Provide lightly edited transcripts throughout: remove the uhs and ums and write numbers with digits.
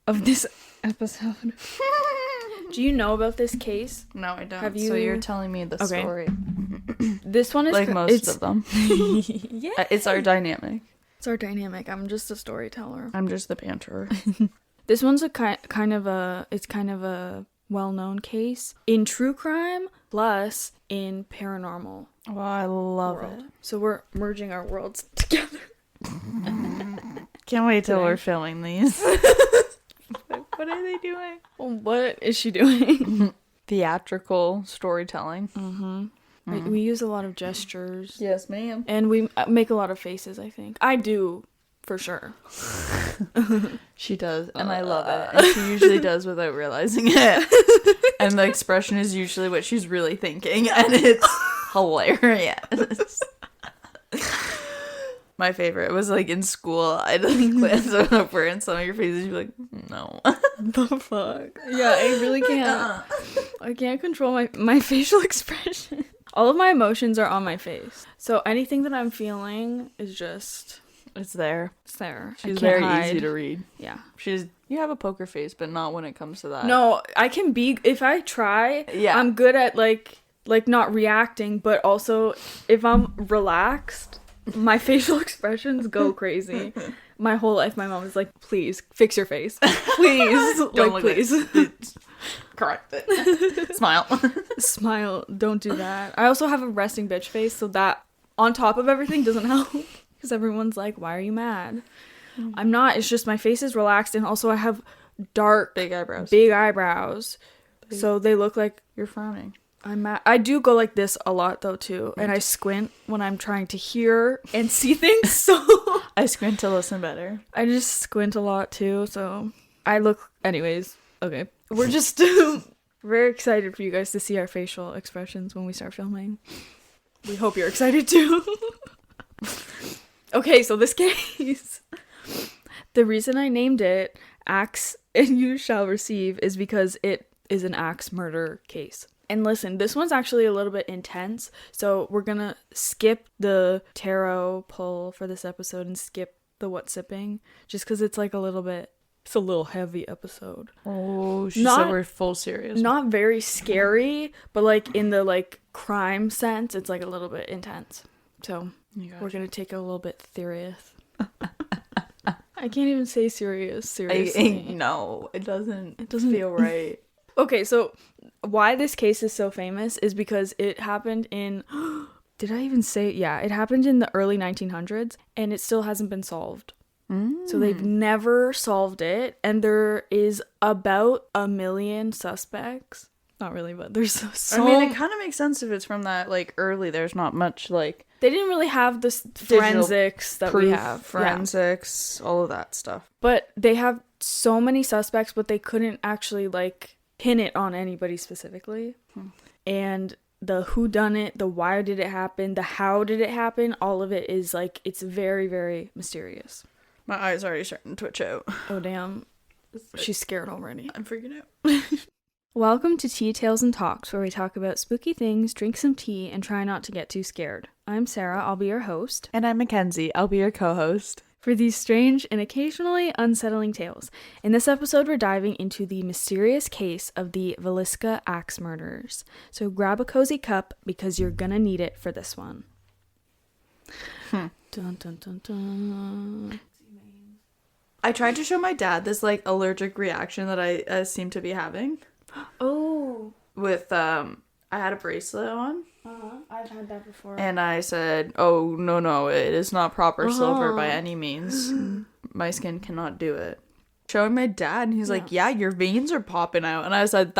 of this episode. Do you know about this case? No, I don't. Have you... So you're telling me the story. This one is... Like most of them. Yeah. It's our dynamic. It's our dynamic. I'm just a storyteller. I'm just the banterer. This one's a kind of a well-known case in true crime plus in paranormal. Well, I love it. So we're merging our worlds together. Can't wait till we're filming these. What are they doing? Well, what is she doing? Theatrical storytelling. We use a lot of gestures. Yes, ma'am. And we make a lot of faces, I think. I do, for sure. She does, and I love it. And she usually does without realizing it. And the expression is usually what she's really thinking, and it's hilarious. My favorite was like in school, I'd like glance over and some of your faces you'd be like, no. The fuck? Yeah, I really can't. I can't control my facial expression. All of my emotions are on my face. So anything that I'm feeling is just... It's there. It's there. She's very easy to read. Yeah. You have a poker face, but not when it comes to that. No, I can be... If I try, I'm good at like not reacting, but also if I'm relaxed... My facial expressions go crazy. My whole life, my mom is like, please, fix your face. Please. Don't like, please. Correct it. Smile. Smile. Don't do that. I also have a resting bitch face, so that, on top of everything, doesn't help. Because everyone's like, why are you mad? I'm not. It's just my face is relaxed, and also I have dark... Big eyebrows. So they look like... You're frowning. I'm mad. I do go like this a lot though too, and I squint when I'm trying to hear and see things. So I squint to listen better. I just squint a lot too. So I look. Anyways, okay. We're just very excited for you guys to see our facial expressions when we start filming. We hope you're excited too. Okay, so this case, the reason I named it "Axe and You Shall Receive" is because it is an axe murder case. And listen, this one's actually a little bit intense, so we're gonna skip the tarot pull for this episode and skip the what sipping, just because it's like it's a little heavy episode. Oh, she said we're full serious. Not very scary, but like in the like crime sense, it's like a little bit intense. So we're gonna take it a little bit serious. I can't even say seriously. No, it doesn't feel right. Okay, so why this case is so famous is because it happened in... Did I even say... Yeah, it happened in the early 1900s, and it still hasn't been solved. So they've never solved it, and there is about 1 million suspects. Not really, but there's so... I mean, it kind of makes sense if it's from that, like, early. There's not much, like... They didn't really have the forensics that we have. Forensics, all of that stuff. But they have so many suspects, but they couldn't actually, like... pin it on anybody specifically. And the who done it, the why did it happen, the how did it happen, all of it is like, it's very, very mysterious. My eyes are already starting to twitch out. Oh damn, she's scared already. I'm freaking out. Welcome to Tea Tales and Talks, where we talk about spooky things, drink some tea, and try not to get too scared. I'm Sarah, I'll be your host. And I'm Mackenzie, I'll be your co-host. For these strange and occasionally unsettling tales. In this episode, we're diving into the mysterious case of the Villisca axe murders. So grab a cozy cup because you're gonna need it for this one. Dun, dun, dun, dun. I tried to show my dad this like allergic reaction that I seem to be having. Oh. With I had a bracelet on. I've had that before. And I said, oh, no, it is not proper silver by any means. My skin cannot do it. Showing my dad, and he's like, yeah, your veins are popping out. And I said,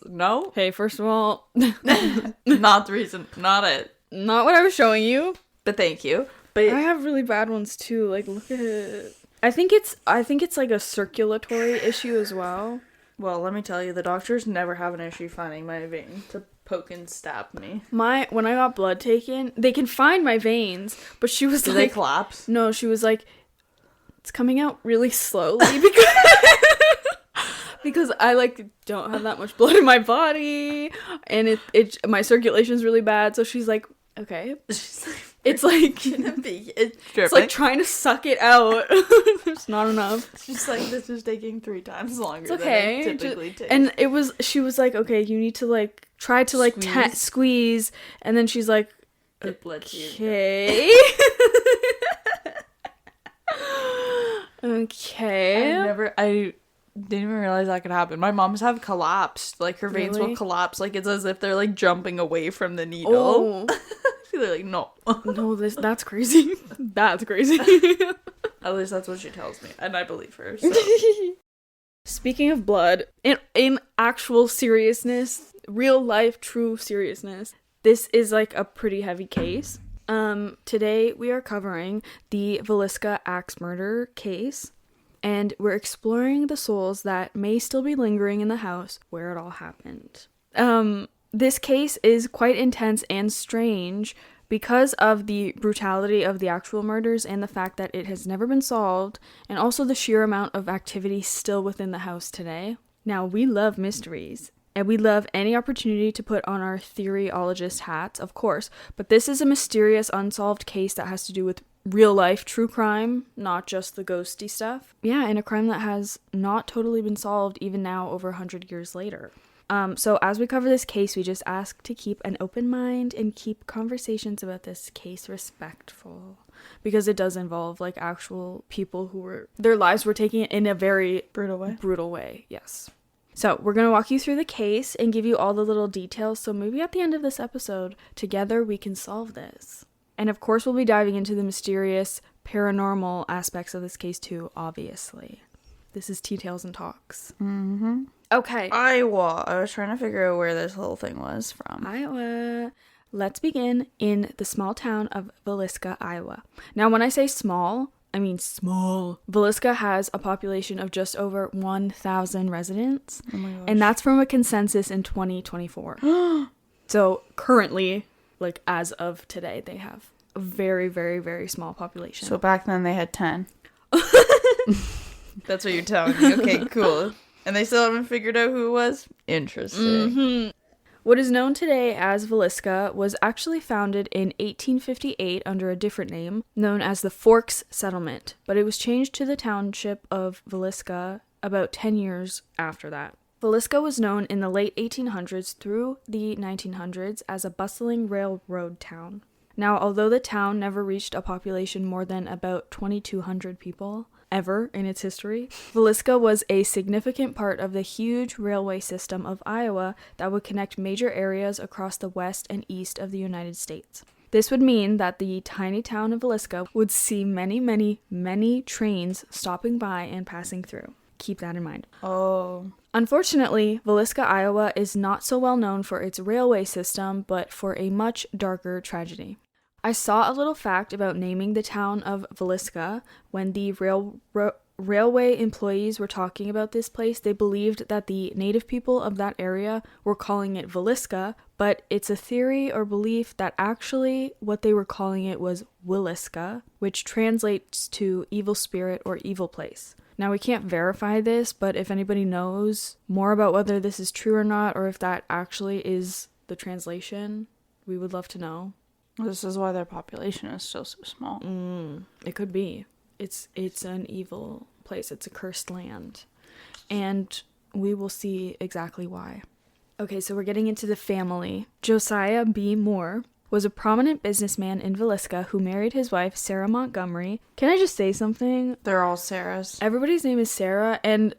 no. Hey, first of all, not the reason, not it. Not what I was showing you. But thank you. But I have really bad ones too. Like, look at it. I think it's like a circulatory issue as well. Well, let me tell you, the doctors never have an issue finding my vein to poke and stab me. When I got blood taken, they can find my veins, but she was Did like... they collapse? No, she was like, it's coming out really slowly because I like don't have that much blood in my body, and it my circulation's really bad, so she's like, okay. It's like it's like trying to suck it out. There's not enough. It's just like, this is taking 3 times longer It's okay. than it typically takes. And she was like, okay, you need to like try to like squeeze, and then she's like, okay. Okay. I didn't even realize that could happen. My mom's have collapsed. Like, her veins will collapse. Like, it's as if they're, like, jumping away from the needle. Oh. They're like, no. No, that's crazy. That's crazy. At least that's what she tells me. And I believe her, so. Speaking of blood, in actual seriousness, real life, true seriousness, this is, like, a pretty heavy case. Today we are covering the Villisca axe murder case, and we're exploring the souls that may still be lingering in the house where it all happened. This case is quite intense and strange because of the brutality of the actual murders and the fact that it has never been solved, and also the sheer amount of activity still within the house today. Now, we love mysteries, and we love any opportunity to put on our theoryologist hats, of course, but this is a mysterious, unsolved case that has to do with real life true crime, not just the ghosty stuff. Yeah, and a crime that has not totally been solved even now over 100 years later. So as we cover this case, we just ask to keep an open mind and keep conversations about this case respectful, because it does involve like actual people who their lives were taken in a very brutal way. Yes. So we're going to walk you through the case and give you all the little details, so maybe at the end of this episode, together we can solve this. And of course, we'll be diving into the mysterious, paranormal aspects of this case too, obviously. This is Tea Tales and Talks. Mm-hmm. Okay. Iowa. I was trying to figure out where this whole thing was from. Iowa. Let's begin in the small town of Villisca, Iowa. Now, when I say small, I mean small. Villisca has a population of just over 1,000 residents. Oh my gosh. And that's from a consensus in 2024. So currently, like as of today, they have a very, very, very small population. So back then they had 10. That's what you're telling me. Okay, cool. And they still haven't figured out who it was? Interesting. Mm-hmm. What is known today as Villisca was actually founded in 1858 under a different name, known as the Forks Settlement, but it was changed to the township of Villisca about 10 years after that. Villisca was known in the late 1800s through the 1900s as a bustling railroad town. Now, although the town never reached a population more than about 2,200 people, ever in its history, Villisca was a significant part of the huge railway system of Iowa that would connect major areas across the west and east of the United States. This would mean that the tiny town of Villisca would see many, many, many trains stopping by and passing through. Keep that in mind. Oh. Unfortunately, Villisca, Iowa is not so well known for its railway system, but for a much darker tragedy. I saw a little fact about naming the town of Villisca. When the railway employees were talking about this place, they believed that the native people of that area were calling it Villisca, but it's a theory or belief that actually what they were calling it was Villisca, which translates to evil spirit or evil place. Now, we can't verify this, but if anybody knows more about whether this is true or not, or if that actually is the translation, we would love to know. This is why their population is still so small. It could be. It's an evil place. It's a cursed land. And we will see exactly why. Okay, so we're getting into the family. Josiah B. Moore was a prominent businessman in Villisca who married his wife, Sarah Montgomery. Can I just say something? They're all Sarahs. Everybody's name is Sarah, and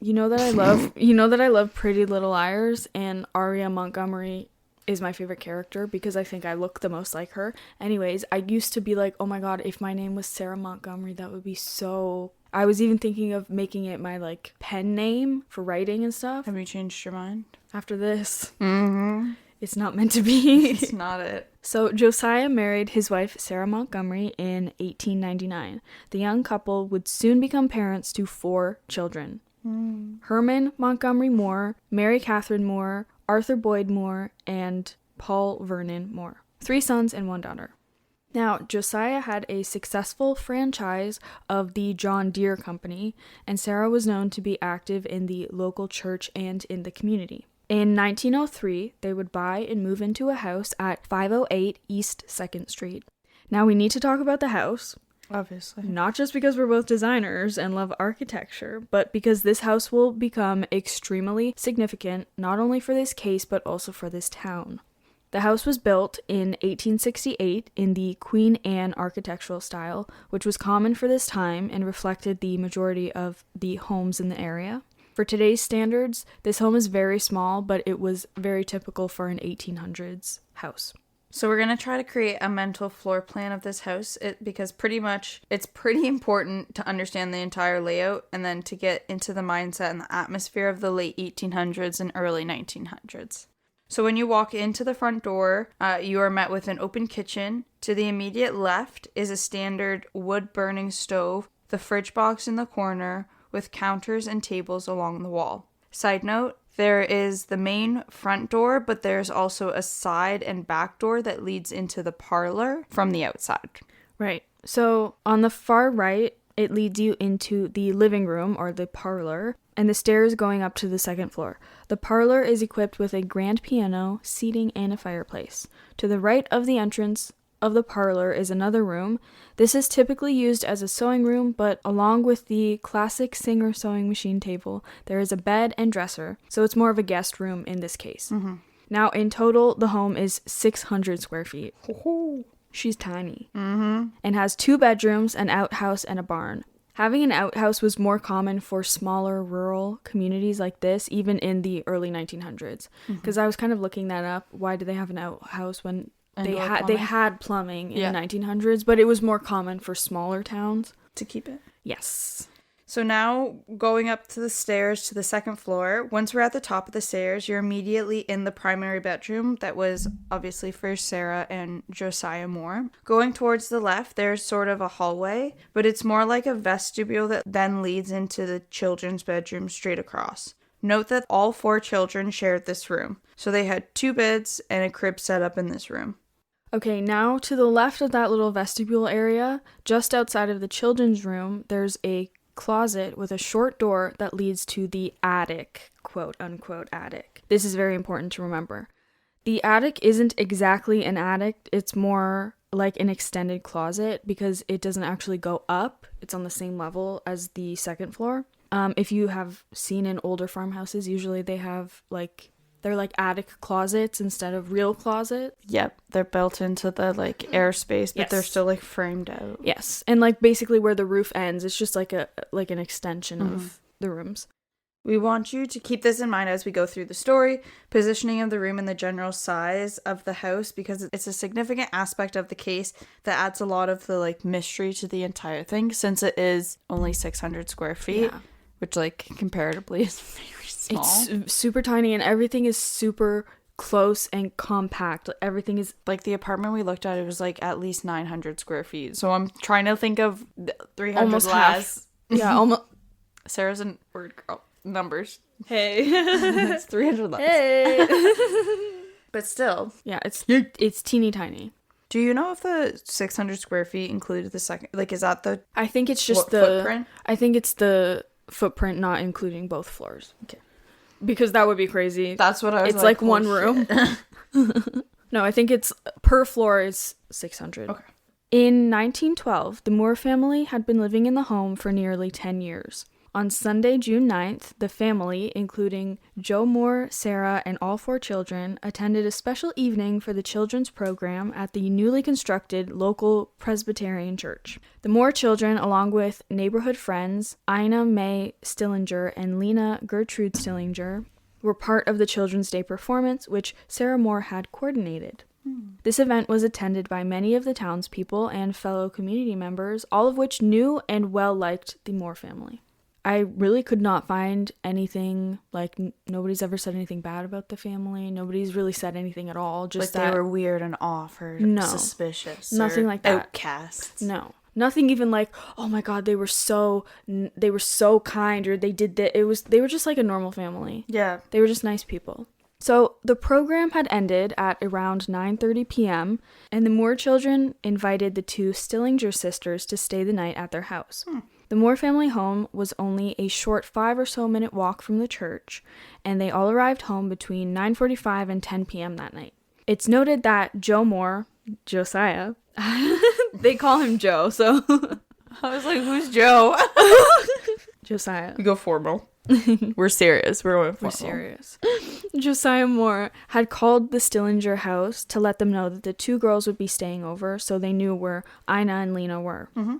you know that I love Pretty Little Liars, and Aria Montgomery is my favorite character because I think I look the most like her. Anyways, I used to be like, oh my god, if my name was Sarah Montgomery, that would be so... I was even thinking of making it my, like, pen name for writing and stuff. Have you changed your mind? After this. Mm-hmm. It's not meant to be. It's not it. So Josiah married his wife, Sarah Montgomery, in 1899. The young couple would soon become parents to 4 children. Herman Montgomery Moore, Mary Catherine Moore, Arthur Boyd Moore, and Paul Vernon Moore. 3 sons and 1 daughter. Now, Josiah had a successful franchise of the John Deere Company, and Sarah was known to be active in the local church and in the community. In 1903, they would buy and move into a house at 508 East 2nd Street. Now we need to talk about the house. Obviously. Not just because we're both designers and love architecture, but because this house will become extremely significant, not only for this case, but also for this town. The house was built in 1868 in the Queen Anne architectural style, which was common for this time and reflected the majority of the homes in the area. For today's standards, this home is very small, but it was very typical for an 1800s house. So we're going to try to create a mental floor plan of this house because pretty much it's pretty important to understand the entire layout and then to get into the mindset and the atmosphere of the late 1800s and early 1900s. So when you walk into the front door, you are met with an open kitchen. To the immediate left is a standard wood-burning stove, the fridge box in the corner, with counters and tables along the wall. Side note, there is the main front door, but there's also a side and back door that leads into the parlor from the outside. Right. So on the far right, it leads you into the living room or the parlor and the stairs going up to the second floor. The parlor is equipped with a grand piano, seating, and a fireplace. To the right of the entrance of the parlor is another room. This is typically used as a sewing room, but along with the classic Singer sewing machine table, there is a bed and dresser, so it's more of a guest room in this case. Mm-hmm. Now, in total, the home is 600 square feet. She's tiny. Mm-hmm. And has 2 bedrooms, an outhouse, and a barn. Having an outhouse was more common for smaller rural communities like this, even in the early 1900s. Because I was kind of looking that up. Why do they have an outhouse when they had plumbing in the 1900s, but it was more common for smaller towns to keep it. Yes. So now going up to the stairs to the second floor, once we're at the top of the stairs, you're immediately in the primary bedroom that was obviously for Sarah and Josiah Moore. Going towards the left, there's sort of a hallway, but it's more like a vestibule that then leads into the children's bedroom straight across. Note that all 4 children shared this room, so they had 2 beds and a crib set up in this room. Okay, now to the left of that little vestibule area, just outside of the children's room, there's a closet with a short door that leads to the attic, quote unquote attic. This is very important to remember. The attic isn't exactly an attic, it's more like an extended closet because it doesn't actually go up. It's on the same level as the second floor. If you have seen in older farmhouses, usually they have they're like attic closets instead of real closets. Yep, they're built into the airspace, but they're still framed out. Yes, and basically where the roof ends, it's just like an extension of the rooms. We want you to keep this in mind as we go through the story, positioning of the room and the general size of the house, because it's a significant aspect of the case that adds a lot of the mystery to the entire thing, since it is only 600 square feet, which comparatively is very small. It's super tiny and everything is super close and compact. Everything is the apartment we looked at, it was at least 900 square feet. So I'm trying to think of 300 almost less. Half. Yeah, almost. Sarah's a word girl. Numbers. Hey. It's 300 less. Hey. But still. Yeah, it's teeny tiny. Do you know if the 600 square feet included the second, is that the I think it's just footprint? I think it's the footprint, not including both floors. Okay. Because that would be crazy. That's what I was It's like one room. No, I think it's per floor is 600. Okay. In 1912, the Moore family had been living in the home for nearly 10 years. On Sunday, June 9th, the family, including Joe Moore, Sarah, and all 4 children, attended a special evening for the children's program at the newly constructed local Presbyterian church. The Moore children, along with neighborhood friends Ina Mae Stillinger and Lena Gertrude Stillinger, were part of the Children's Day performance, which Sarah Moore had coordinated. This event was attended by many of the townspeople and fellow community members, all of which knew and well liked the Moore family. I really could not find anything, nobody's ever said anything bad about the family. Nobody's really said anything at all. Just that they were weird and off or suspicious. Nothing like that. Outcasts. No. Nothing even oh my God, they were so kind, or they did that. They were just like a normal family. Yeah. They were just nice people. So the program had ended at around 9:30 p.m., and the Moore children invited the 2 Stillinger sisters to stay the night at their house. The Moore family home was only a short 5 or so minute walk from the church, and they all arrived home between 9:45 and 10 p.m. that night. It's noted that Joe Moore, Josiah, They call him Joe, so. I was like, who's Joe? Josiah. We go formal. We're serious. We're going formal. We're serious. Josiah Moore had called the Stillinger house to let them know that the two girls would be staying over, so they knew where Ina and Lena were. Mm-hmm.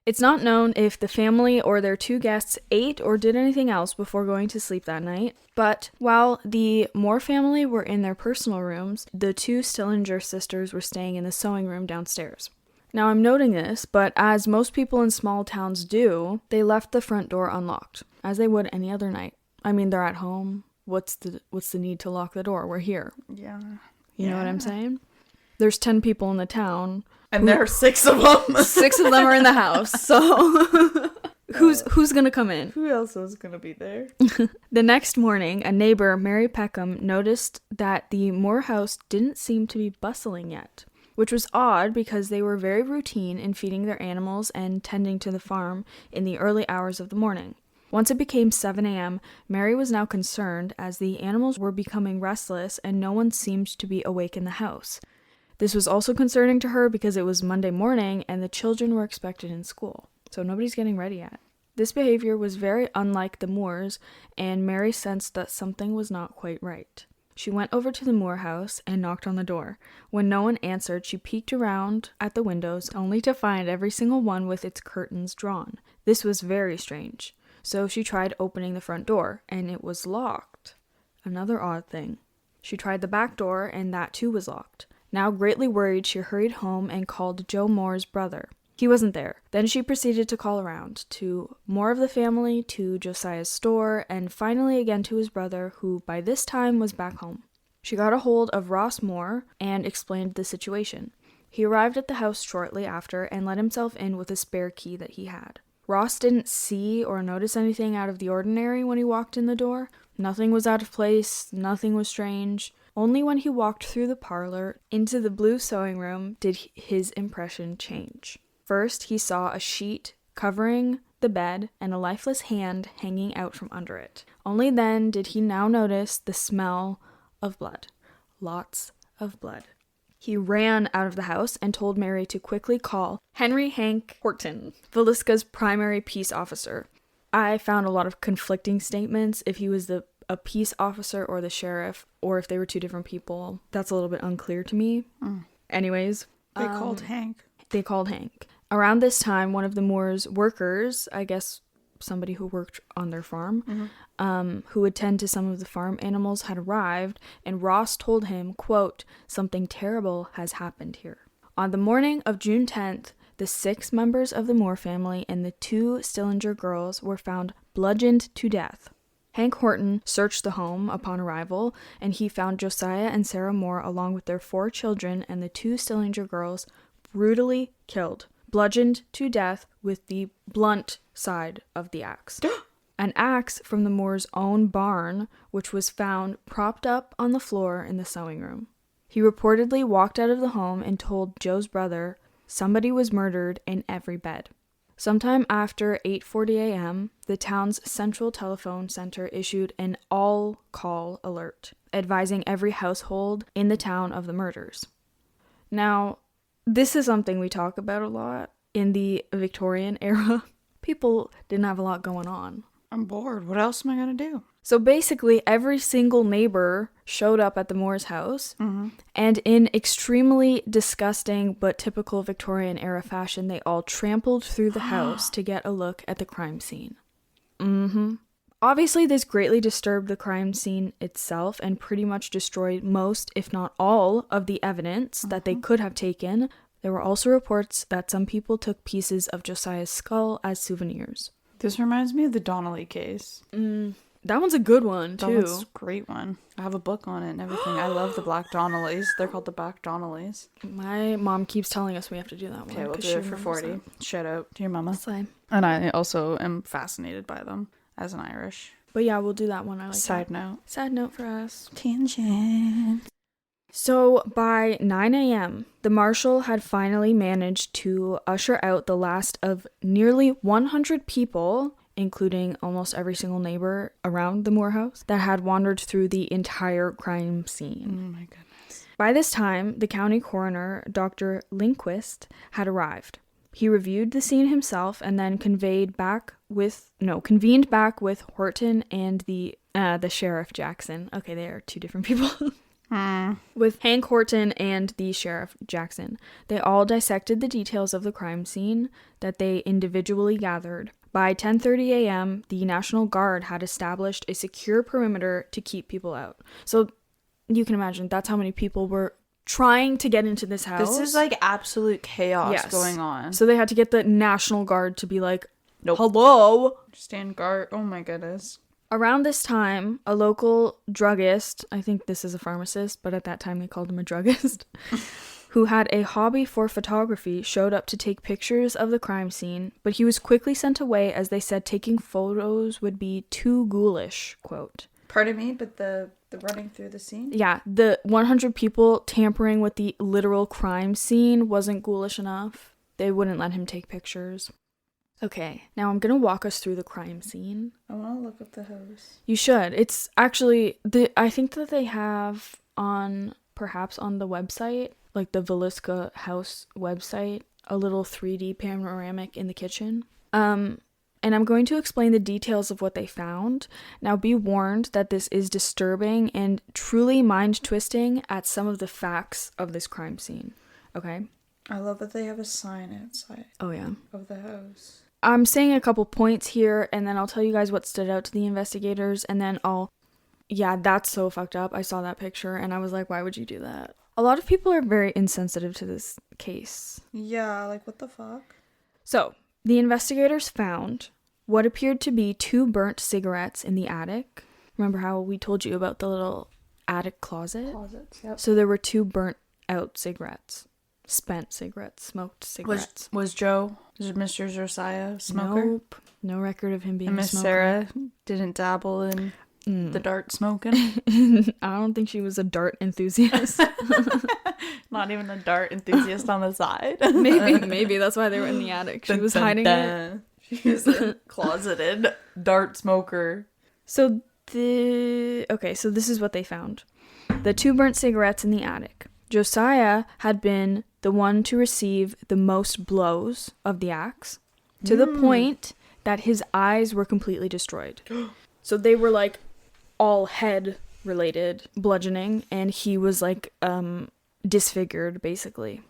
It's not known if the family or their two guests ate or did anything else before going to sleep that night, but while the Moore family were in their personal rooms, the two Stillinger sisters were staying in the sewing room downstairs. Now I'm noting this, but as most people in small towns do, they left the front door unlocked, as they would any other night. I mean, they're at home. What's the need to lock the door? We're here. Yeah. You know what I'm saying? There's 10 people in the town. And there are 6 of them. 6 of them are in the house, so who's gonna come in? Who else was gonna be there? The next morning, a neighbor, Mary Peckham, noticed that the Moore house didn't seem to be bustling yet, which was odd because they were very routine in feeding their animals and tending to the farm in the early hours of the morning. Once it became 7 a.m., Mary was now concerned as the animals were becoming restless and no one seemed to be awake in the house. This was also concerning to her because it was Monday morning and the children were expected in school, so nobody's getting ready yet. This behavior was very unlike the Moores, and Mary sensed that something was not quite right. She went over to the Moore house and knocked on the door. When no one answered, she peeked around at the windows, only to find every single one with its curtains drawn. This was very strange. So she tried opening the front door, and it was locked. Another odd thing. She tried the back door, and that too was locked. Now greatly worried, she hurried home and called Joe Moore's brother. He wasn't there. Then she proceeded to call around to more of the family, to Josiah's store, and finally again to his brother, who by this time was back home. She got a hold of Ross Moore and explained the situation. He arrived at the house shortly after and let himself in with a spare key that he had. Ross didn't see or notice anything out of the ordinary when he walked in the door. Nothing was out of place, nothing was strange. Only when he walked through the parlor into the blue sewing room did his impression change. First, he saw a sheet covering the bed and a lifeless hand hanging out from under it. Only then did he now notice the smell of blood. Lots of blood. He ran out of the house and told Mary to quickly call Henry Hank Horton, Villisca's primary peace officer. I found a lot of conflicting statements if he was a peace officer or the sheriff, or if they were two different people. That's a little bit unclear to me. Anyways. They called Hank. They called Hank. Around this time, one of the Moore's workers, I guess somebody who worked on their farm, who would tend to some of the farm animals, had arrived, and Ross told him, quote, "Something terrible has happened here." On the morning of June 10th, the 6 members of the Moore family and the 2 Stillinger girls were found bludgeoned to death. Hank Horton searched the home upon arrival, and he found Josiah and Sarah Moore along with their 4 children and the 2 Stillinger girls brutally killed, bludgeoned to death with the blunt side of the axe. An axe from the Moore's own barn, which was found propped up on the floor in the sewing room. He reportedly walked out of the home and told Joe's brother somebody was murdered in every bed. Sometime after 8:40 a.m., the town's central telephone center issued an all-call alert, advising every household in the town of the murders. Now, this is something we talk about a lot. In the Victorian era, people didn't have a lot going on. I'm bored. What else am I going to do? So basically, every single neighbor showed up at the Moore's house, and in extremely disgusting but typical Victorian era fashion, they all trampled through the house to get a look at the crime scene. Obviously, this greatly disturbed the crime scene itself and pretty much destroyed most, if not all, of the evidence that they could have taken. There were also reports that some people took pieces of Josiah's skull as souvenirs. This reminds me of the Donnelly case. That one's a good one, too. That one's a great one. I have a book on it and everything. I love the Black Donnellys. They're called the Black Donnellys. My mom keeps telling us we have to do that one. Okay, we'll do it for 40. Shout out to your mama. Slime. And I also am fascinated by them as an Irish. But yeah, we'll do that one. I like Side that. note. Side note for us. Tangent. So by 9 a.m., the marshal had finally managed to usher out the last of nearly 100 people, including almost every single neighbor around the Moore house, that had wandered through the entire crime scene. Oh my goodness. By this time, the county coroner, Dr. Lindquist, had arrived. He reviewed the scene himself and then convened back with Horton and the Sheriff Jackson. Okay, they are two different people. With Hank Horton and the Sheriff Jackson. They all dissected the details of the crime scene that they individually gathered. By 10:30 a.m., the National Guard had established a secure perimeter to keep people out. So you can imagine that's how many people were trying to get into this house. This is like absolute chaos going on. So they had to get the National Guard to be like, nope. Hello? Stand guard. Oh my goodness. Around this time, a local druggist, I think this is a pharmacist, but at that time they called him a druggist, who had a hobby for photography, showed up to take pictures of the crime scene, but he was quickly sent away as they said taking photos would be too ghoulish, quote. Pardon me, but the running through the scene? Yeah, the 100 people tampering with the literal crime scene wasn't ghoulish enough. They wouldn't let him take pictures. Okay, now I'm gonna walk us through the crime scene. I want to look up the house. You should. It's actually, I think that they have perhaps on the website, like the Villisca house website, a little 3D panoramic in the kitchen. And I'm going to explain the details of what they found. Now be warned that this is disturbing and truly mind-twisting at some of the facts of this crime scene. Okay? I love that they have a sign outside. Oh, yeah. Of the house. I'm saying a couple points here, and then I'll tell you guys what stood out to the investigators, and then yeah, that's so fucked up. I saw that picture, and I was like, why would you do that? A lot of people are very insensitive to this case. Yeah, like, what the fuck? So, the investigators found what appeared to be 2 burnt cigarettes in the attic. Remember how we told you about the little attic closet? Closets, yep. So there were 2 burnt out cigarettes. Spent cigarettes. Smoked cigarettes. Was Mr. Josiah a smoker? Nope. No record of him being a smoker. Miss Sarah didn't dabble in the dart smoking? I don't think she was a dart enthusiast. Not even a dart enthusiast on the side. Maybe that's why they were in the attic. She was hiding it. She was a closeted dart smoker. So this is what they found. The 2 burnt cigarettes in the attic. Josiah had been the one to receive the most blows of the axe, to the point that his eyes were completely destroyed. So they were like all head related bludgeoning, and he was like disfigured basically.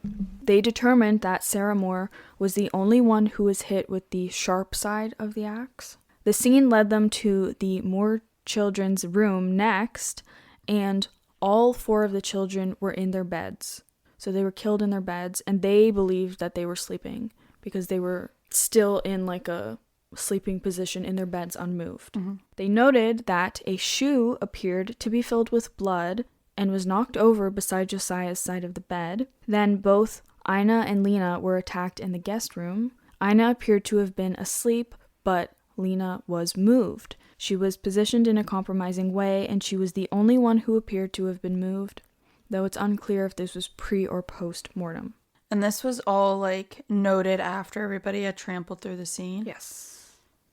They determined that Sarah Moore was the only one who was hit with the sharp side of the axe. The scene led them to the Moore children's room next, and all 4 of the children were in their beds. So they were killed in their beds, and they believed that they were sleeping because they were still in like a sleeping position in their beds unmoved. Mm-hmm. They noted that a shoe appeared to be filled with blood and was knocked over beside Josiah's side of the bed. Then both Ina and Lena were attacked in the guest room. Ina appeared to have been asleep, but Lena was moved. She was positioned in a compromising way, and she was the only one who appeared to have been moved, though it's unclear if this was pre or post-mortem. And this was all, like, noted after everybody had trampled through the scene? Yes.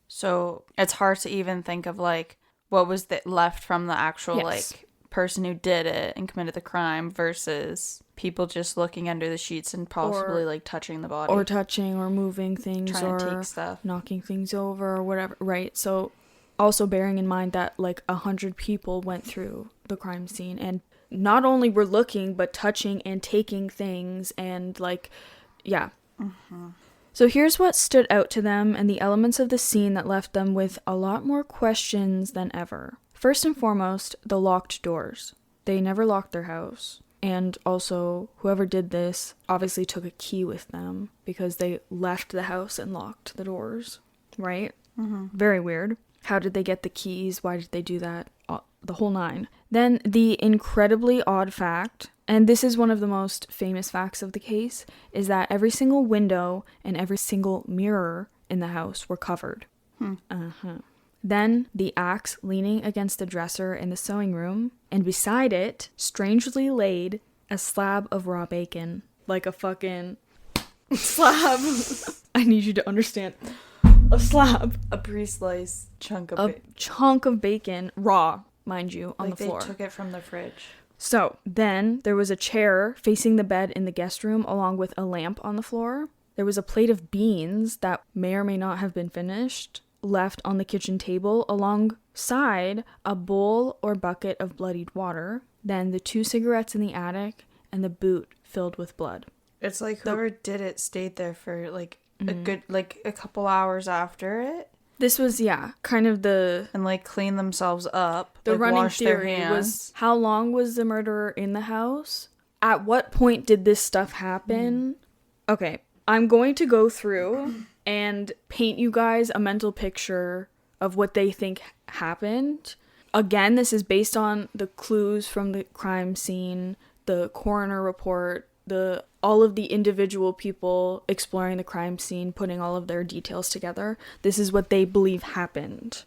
So it's hard to even think of, like, what was left from the actual, like, person who did it and committed the crime versus people just looking under the sheets and possibly, like, touching the body. Or touching or moving things trying or to take stuff. Knocking things over or whatever, right? So also bearing in mind that, like, 100 people went through the crime scene and not only were looking, but touching and taking things and, like, yeah. Mm-hmm. So here's what stood out to them and the elements of the scene that left them with a lot more questions than ever. First and foremost, the locked doors. They never locked their house. And also, whoever did this obviously took a key with them because they left the house and locked the doors, right? Mm-hmm. Very weird. How did they get the keys? Why did they do that? The whole 9. Then the incredibly odd fact, and this is one of the most famous facts of the case, is that every single window and every single mirror in the house were covered. Then the axe leaning against the dresser in the sewing room, and beside it, strangely laid, a slab of raw bacon. Like a fucking slab. I need you to understand. A slab. A pre-sliced chunk of bacon. A chunk of bacon, raw, mind you, on like the floor. They took it from the fridge. So then there was a chair facing the bed in the guest room along with a lamp on the floor. There was a plate of beans that may or may not have been finished left on the kitchen table alongside a bowl or bucket of bloodied water. Then the 2 cigarettes in the attic and the boot filled with blood. It's like whoever did it stayed there for like a good, like a couple hours after it. This was, kind of And like clean themselves up. the like, running wash their theory hands. was, how long was the murderer in the house? At what point did this stuff happen? Okay, I'm going to go through and paint you guys a mental picture of what they think happened. Again, this is based on the clues from the crime scene, the coroner report, all of the individual people exploring the crime scene, putting all of their details together. This is what they believe happened.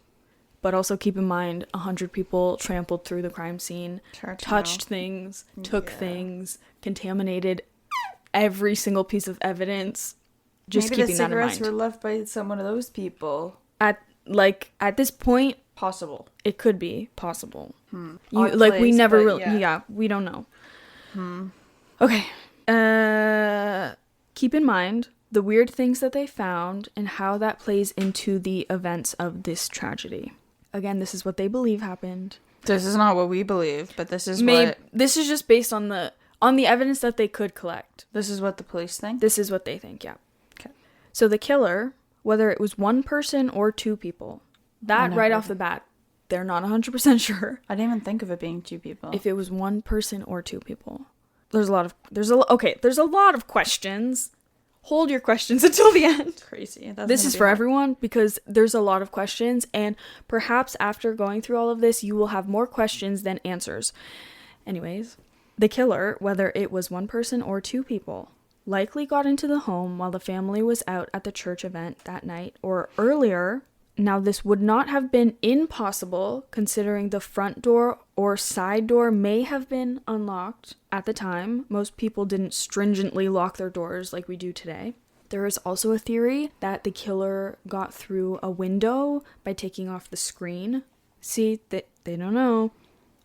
But also keep in mind, 100 people trampled through the crime scene, touched things, took things, contaminated every single piece of evidence. Just Maybe keeping that in mind. the cigarettes were left by someone of those people. At this point, Possible. it could be possible. Odd We place, never but really, we don't know. Okay. Keep in mind the weird things that they found and how that plays into the events of this tragedy. Again, this is what they believe happened. This is not what we believe, but this is This is just based on the evidence that they could collect. This is what the police think? This is what they think, yeah. Okay. So the killer, whether it was one person or 2 people, that right off the bat, they're not 100% sure I didn't even think of it being 2 people. if it was one person or 2 people. There's a lot of questions. Hold your questions until the end. Crazy. This is for everyone because there's a lot of questions, and perhaps after going through all of this, you will have more questions than answers. Anyways, the killer, whether it was one person or 2 people, likely got into the home while the family was out at the church event that night or earlier. Now, this would not have been impossible considering the front door or side door may have been unlocked at the time. Most people didn't stringently lock their doors like we do today. There is also a theory that the killer got through a window by taking off the screen. See, they don't know.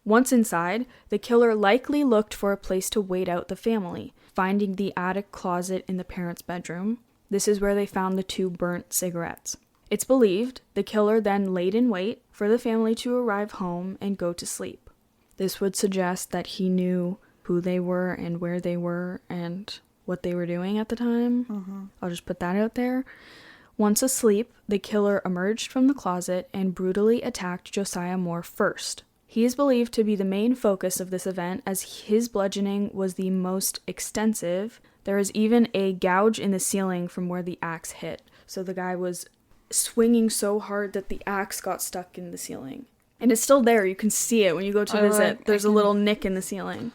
Once inside, the killer likely looked for a place to wait out the family, finding the attic closet in the parents' bedroom. This is where they found the 2 burnt cigarettes. It's believed the killer then laid in wait for the family to arrive home and go to sleep. This would suggest that he knew who they were and where they were and what they were doing at the time. I'll just put that out there. Once asleep, the killer emerged from the closet and brutally attacked Josiah Moore first. He is believed to be the main focus of this event as his bludgeoning was the most extensive. There is even a gouge in the ceiling from where the axe hit. So the guy was swinging so hard that the axe got stuck in the ceiling. And it's still there. You can see it when you go to visit. There's a little nick in the ceiling.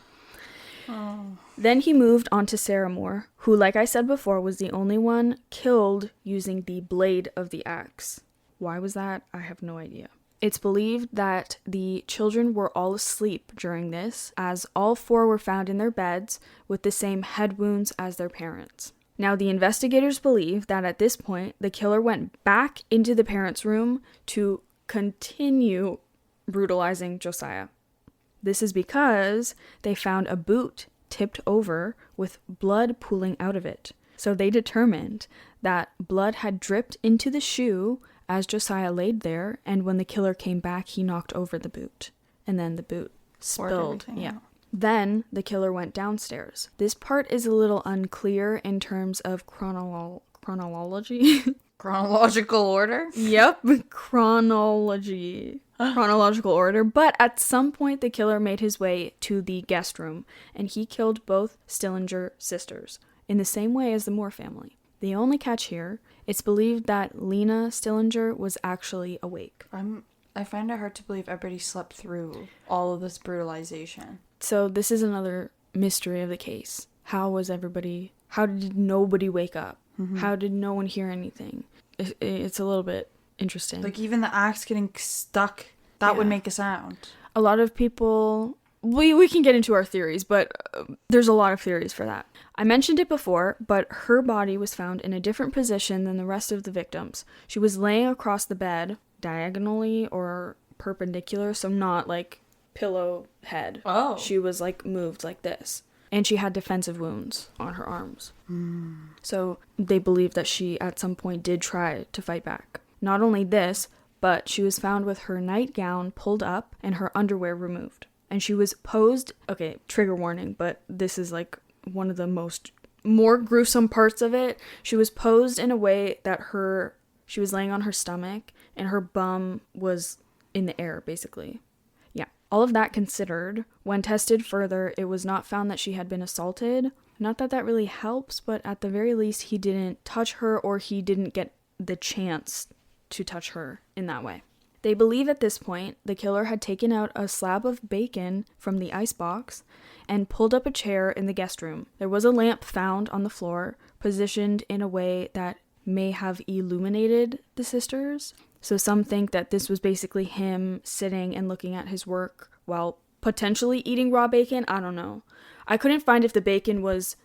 Oh. Then he moved on to Sarah Moore, who, like I said before, was the only one killed using the blade of the axe. Why was that? I have no idea. It's believed that the children were all asleep during this, as all 4 were found in their beds with the same head wounds as their parents. Now, the investigators believe that at this point, the killer went back into the parents' room to continue brutalizing Josiah. This is because they found a boot tipped over with blood pooling out of it. So they determined that blood had dripped into the shoe as Josiah laid there, and when the killer came back, he knocked over the boot. And then the boot spilled. Yeah. Then the killer went downstairs. This part is a little unclear in terms of chronology. Chronological order? Yep, chronological order. But at some point, the killer made his way to the guest room, and he killed both Stillinger sisters, in the same way as the Moore family. The only catch here, it's believed that Lena Stillinger was actually awake. I find it hard to believe everybody slept through all of this brutalization. So this is another mystery of the case. How did nobody wake up? Mm-hmm. How did no one hear anything? It's a little bit interesting. Like even the axe getting stuck, that would make a sound. A lot of people, we can get into our theories, but there's a lot of theories for that. I mentioned it before, but her body was found in a different position than the rest of the victims. She was laying across the bed, diagonally or perpendicular, so not like pillow head. Oh. She was like moved like this. And she had defensive wounds on her arms. So they believe that she at some point did try to fight back. Not only this, but she was found with her nightgown pulled up and her underwear removed. And she was posed, okay, trigger warning, but this is like one of the more gruesome parts of it. She was posed in a way that she was laying on her stomach and her bum was in the air, basically. Yeah. All of that considered, when tested further, it was not found that she had been assaulted. Not that that really helps, but at the very least, he didn't touch her or he didn't get the chance to touch her in that way. They believe at this point the killer had taken out a slab of bacon from the icebox and pulled up a chair in the guest room. There was a lamp found on the floor, positioned in a way that may have illuminated the sisters. So some think that this was basically him sitting and looking at his work while potentially eating raw bacon. I don't know. I couldn't find if the bacon was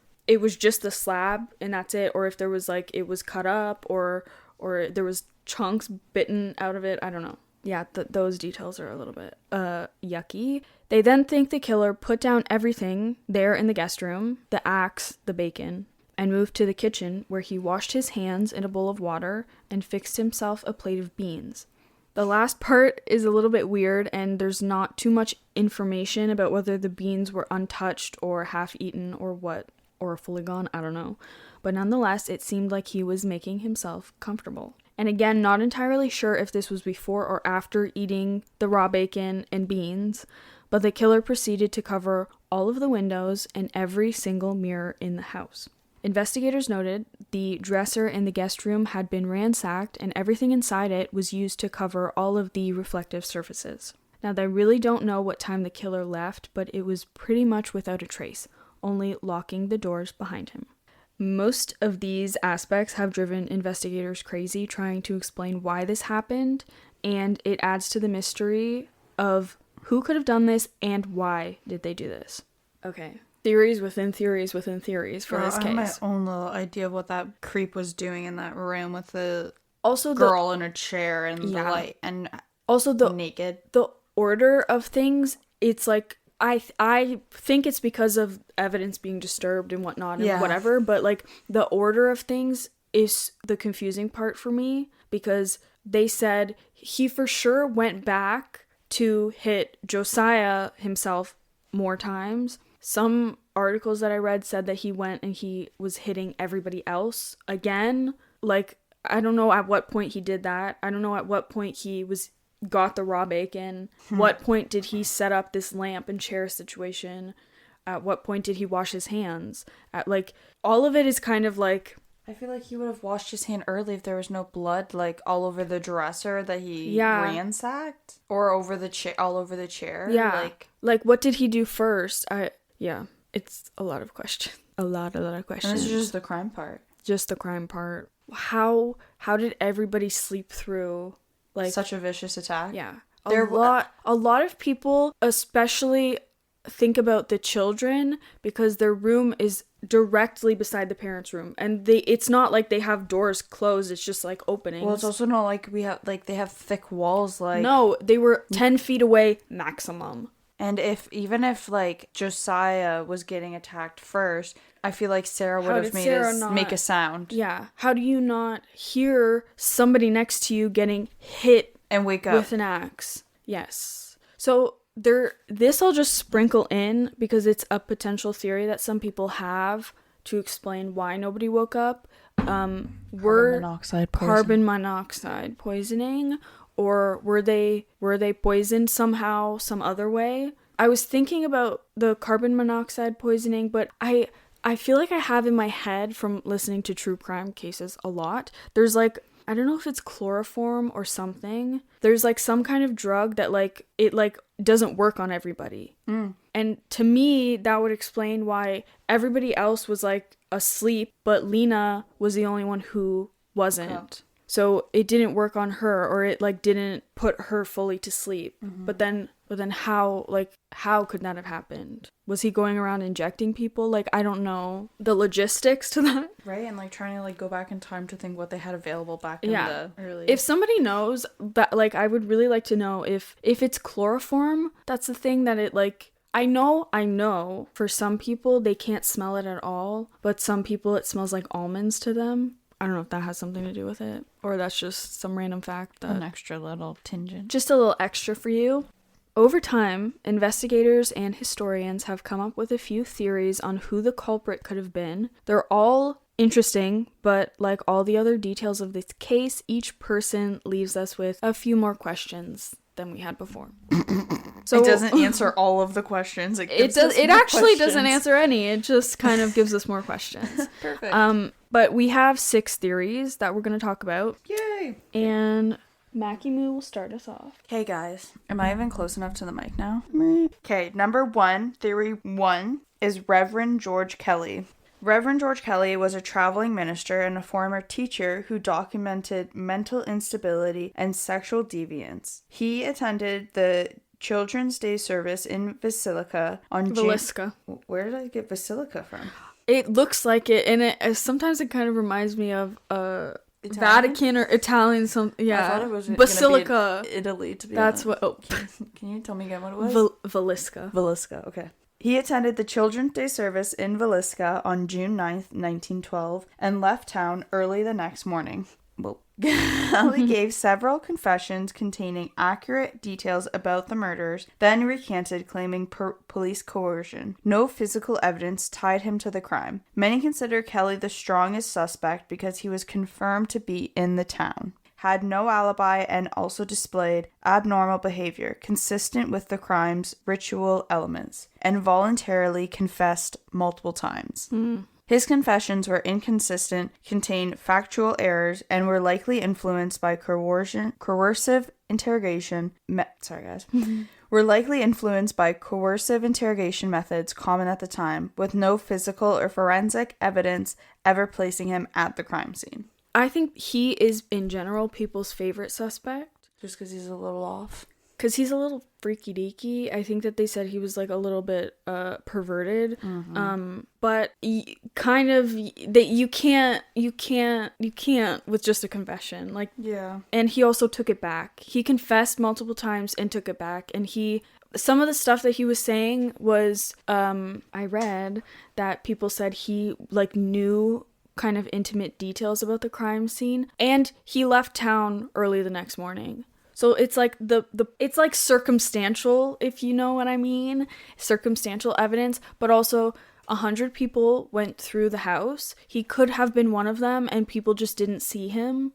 just the slab and that's it, or if there was like it was cut up or there was chunks bitten out of it. I don't know. Yeah, those details are a little bit yucky. They then think the killer put down everything there in the guest room, the axe, the bacon, and moved to the kitchen where he washed his hands in a bowl of water and fixed himself a plate of beans. The last part is a little bit weird and there's not too much information about whether the beans were untouched or half-eaten or what, or fully gone, I don't know. But nonetheless, it seemed like he was making himself comfortable. And again, not entirely sure if this was before or after eating the raw bacon and beans, but the killer proceeded to cover all of the windows and every single mirror in the house. Investigators noted the dresser in the guest room had been ransacked and everything inside it was used to cover all of the reflective surfaces. Now, they really don't know what time the killer left, but it was pretty much without a trace, only locking the doors behind him. Most of these aspects have driven investigators crazy trying to explain why this happened, and it adds to the mystery of who could have done this and why did they do this. Okay. Theories within theories within theories for this case. I have my own little idea of what that creep was doing in that room with the also girl in a chair and the light and also the naked. The order of things, it's like I think it's because of evidence being disturbed and whatnot and whatever, but like the order of things is the confusing part for me because they said he for sure went back to hit Josiah himself more times. Some articles that I read said that he went and he was hitting everybody else again. Like, I don't know at what point he did that. I don't know at what point he got the raw bacon. What point did he set up this lamp and chair situation? At what point did he wash his hands? Like, all of it is kind of like... I feel like he would have washed his hand early if there was no blood, like, all over the dresser that he ransacked. Or over the all over the chair. Yeah. Like, what did he do first? It's a lot of questions. A lot of questions. And this is just the crime part. Just the crime part. How did everybody sleep through... like such a vicious attack? Yeah. A lot of people especially think about the children because their room is directly beside the parents' room and it's not like they have doors closed, it's just like openings. Well, it's also not like they have thick walls like... No, they were 10 feet away maximum. And even if like Josiah was getting attacked first, I feel like Sarah would have made us make a sound. Yeah. How do you not hear somebody next to you getting hit and wake up with an axe? Yes. So this I'll just sprinkle in because it's a potential theory that some people have to explain why nobody woke up. Carbon monoxide poisoning. Or were they poisoned somehow, some other way? I was thinking about the carbon monoxide poisoning, but I feel like I have in my head from listening to true crime cases a lot. There's like, I don't know if it's chloroform or something. There's like some kind of drug that like, it like doesn't work on everybody. And to me, that would explain why everybody else was like asleep, but Lena was the only one who wasn't. So it didn't work on her, or it like didn't put her fully to sleep. But then But then how could that have happened? Was he going around injecting people? Like, I don't know the logistics to that. Right, and like trying to like go back in time to think what they had available back in the early. If somebody knows that, like, I would really like to know if it's chloroform, that's the thing that it like. I know for some people they can't smell it at all, but some people it smells like almonds to them. I don't know if that has something to do with it, or that's just some random fact. An extra little tinge. Just a little extra for you. Over time, investigators and historians have come up with a few theories on who the culprit could have been. They're all interesting, but like all the other details of this case, each person leaves us with a few more questions than we had before. So it doesn't answer all of the questions. It actually doesn't answer any. It just kind of gives us more questions. Perfect. But we have 6 theories that we're going to talk about. Yay! And Mackie Moo will start us off. Hey guys, am I even close enough to the mic now? Okay, number 1, theory 1, is Reverend George Kelly. Reverend George Kelly was a traveling minister and a former teacher who documented mental instability and sexual deviance. He attended the Children's Day service in Vilisca on Vilisca. Where did I get Vilisca from? It looks like it, and it sometimes it kind of reminds me of Italian? Vatican or Italian. Yeah, I thought it was Basilica, Italy. To be that's honest. what. Oh, can you tell me again what it was? Vilisca. Vilisca. Okay. He attended the Children's Day service in Vilisca on June 9th, 1912, and left town early the next morning. Well, Kelly gave several confessions containing accurate details about the murders, then recanted, claiming police coercion. No physical evidence tied him to the crime. Many consider Kelly the strongest suspect because he was confirmed to be in the town, had no alibi, and also displayed abnormal behavior consistent with the crime's ritual elements, and voluntarily confessed multiple times. His confessions were inconsistent, contained factual errors, and were likely influenced by coercive interrogation. Were likely influenced by coercive interrogation methods common at the time, with no physical or forensic evidence ever placing him at the crime scene. I think he is, in general, people's favorite suspect. Just because he's a little off? Because he's a little freaky deaky. I think that they said he was like a little bit perverted. But kind of that you can't with just a confession. Like, yeah. And he also took it back. He confessed multiple times and took it back. And some of the stuff that he was saying was I read that people said he like knew kind of intimate details about the crime scene, and he left town early the next morning. So it's like it's like circumstantial, if you know what I mean, circumstantial evidence, but also 100 people went through the house. He could have been one of them, and people just didn't see him.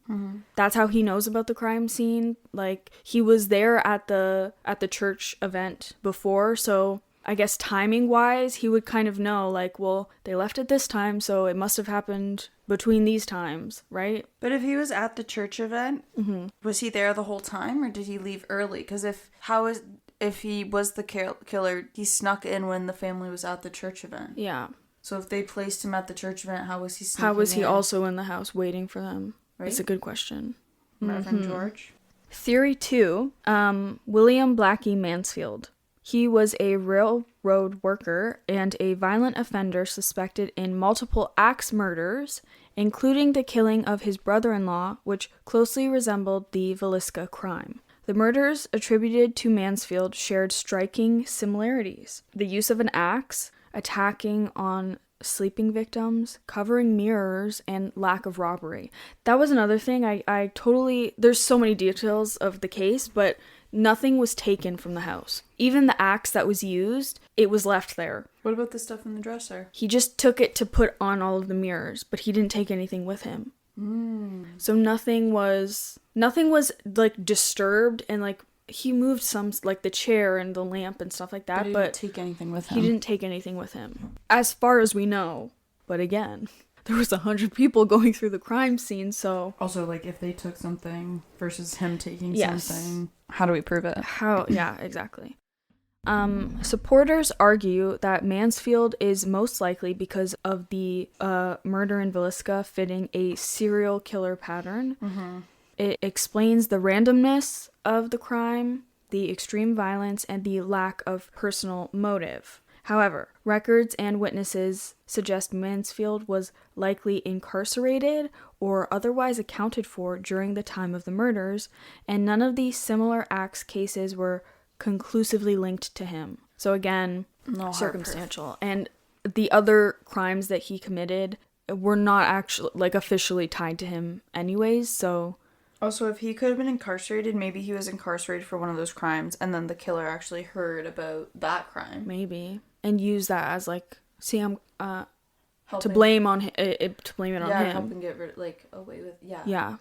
That's how he knows about the crime scene. Like, he was there at the church event before, so I guess timing wise, he would kind of know, like, well, they left at this time, so it must have happened between these times, right? But if he was at the church event, was he there the whole time, or did he leave early? Because if he was the killer, he snuck in when the family was at the church event. Yeah. So if they placed him at the church event, how was he sneaking How was he in? also in the house waiting for them? Right? It's a good question. Reverend George. Theory 2, William Blackie Mansfield. He was a railroad worker and a violent offender suspected in multiple axe murders, including the killing of his brother-in-law, which closely resembled the Vilisca crime. The murders attributed to Mansfield shared striking similarities. The use of an axe, attacking on sleeping victims, covering mirrors, and lack of robbery. That was another thing I totally... There's so many details of the case, but nothing was taken from the house. Even the axe that was used, it was left there. What about the stuff in the dresser? He just took it to put on all of the mirrors, but he didn't take anything with him. So nothing was like disturbed, and like he moved some, like the chair and the lamp and stuff like that, but he didn't take anything with him. He didn't take anything with him, as far as we know. But again, there was 100 people going through the crime scene, so... Also, like, if they took something versus him taking something, how do we prove it? Yeah, exactly. Supporters argue that Mansfield is most likely because of the murder in Vilisca fitting a serial killer pattern. It explains the randomness of the crime, the extreme violence and the lack of personal motive. However, records and witnesses suggest Mansfield was likely incarcerated or otherwise accounted for during the time of the murders, and none of the similar acts cases were conclusively linked to him. So again, No circumstantial. And the other crimes that he committed were not actually, like, officially tied to him anyways, so... Also, if he could have been incarcerated, maybe he was incarcerated for one of those crimes, and then the killer actually heard about that crime. Maybe. And use that as, like, see, I'm, to Helping- blame on to blame it on him. help him get rid, away with, Yeah.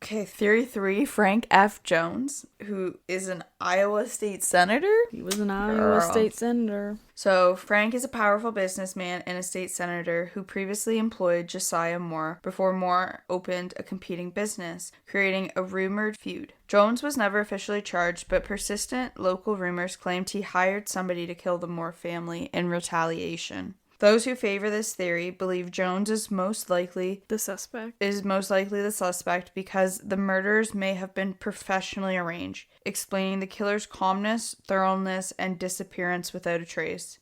Okay, theory 3, Frank F. Jones, who is an Iowa state senator. He was an Iowa state senator. So, Frank is a powerful businessman and a state senator who previously employed Josiah Moore before Moore opened a competing business, creating a rumored feud. Jones was never officially charged, but persistent local rumors claimed he hired somebody to kill the Moore family in retaliation. Those who favor this theory believe Jones is most likely The suspect. the suspect because the murders may have been professionally arranged, explaining the killer's calmness, thoroughness, and disappearance without a trace.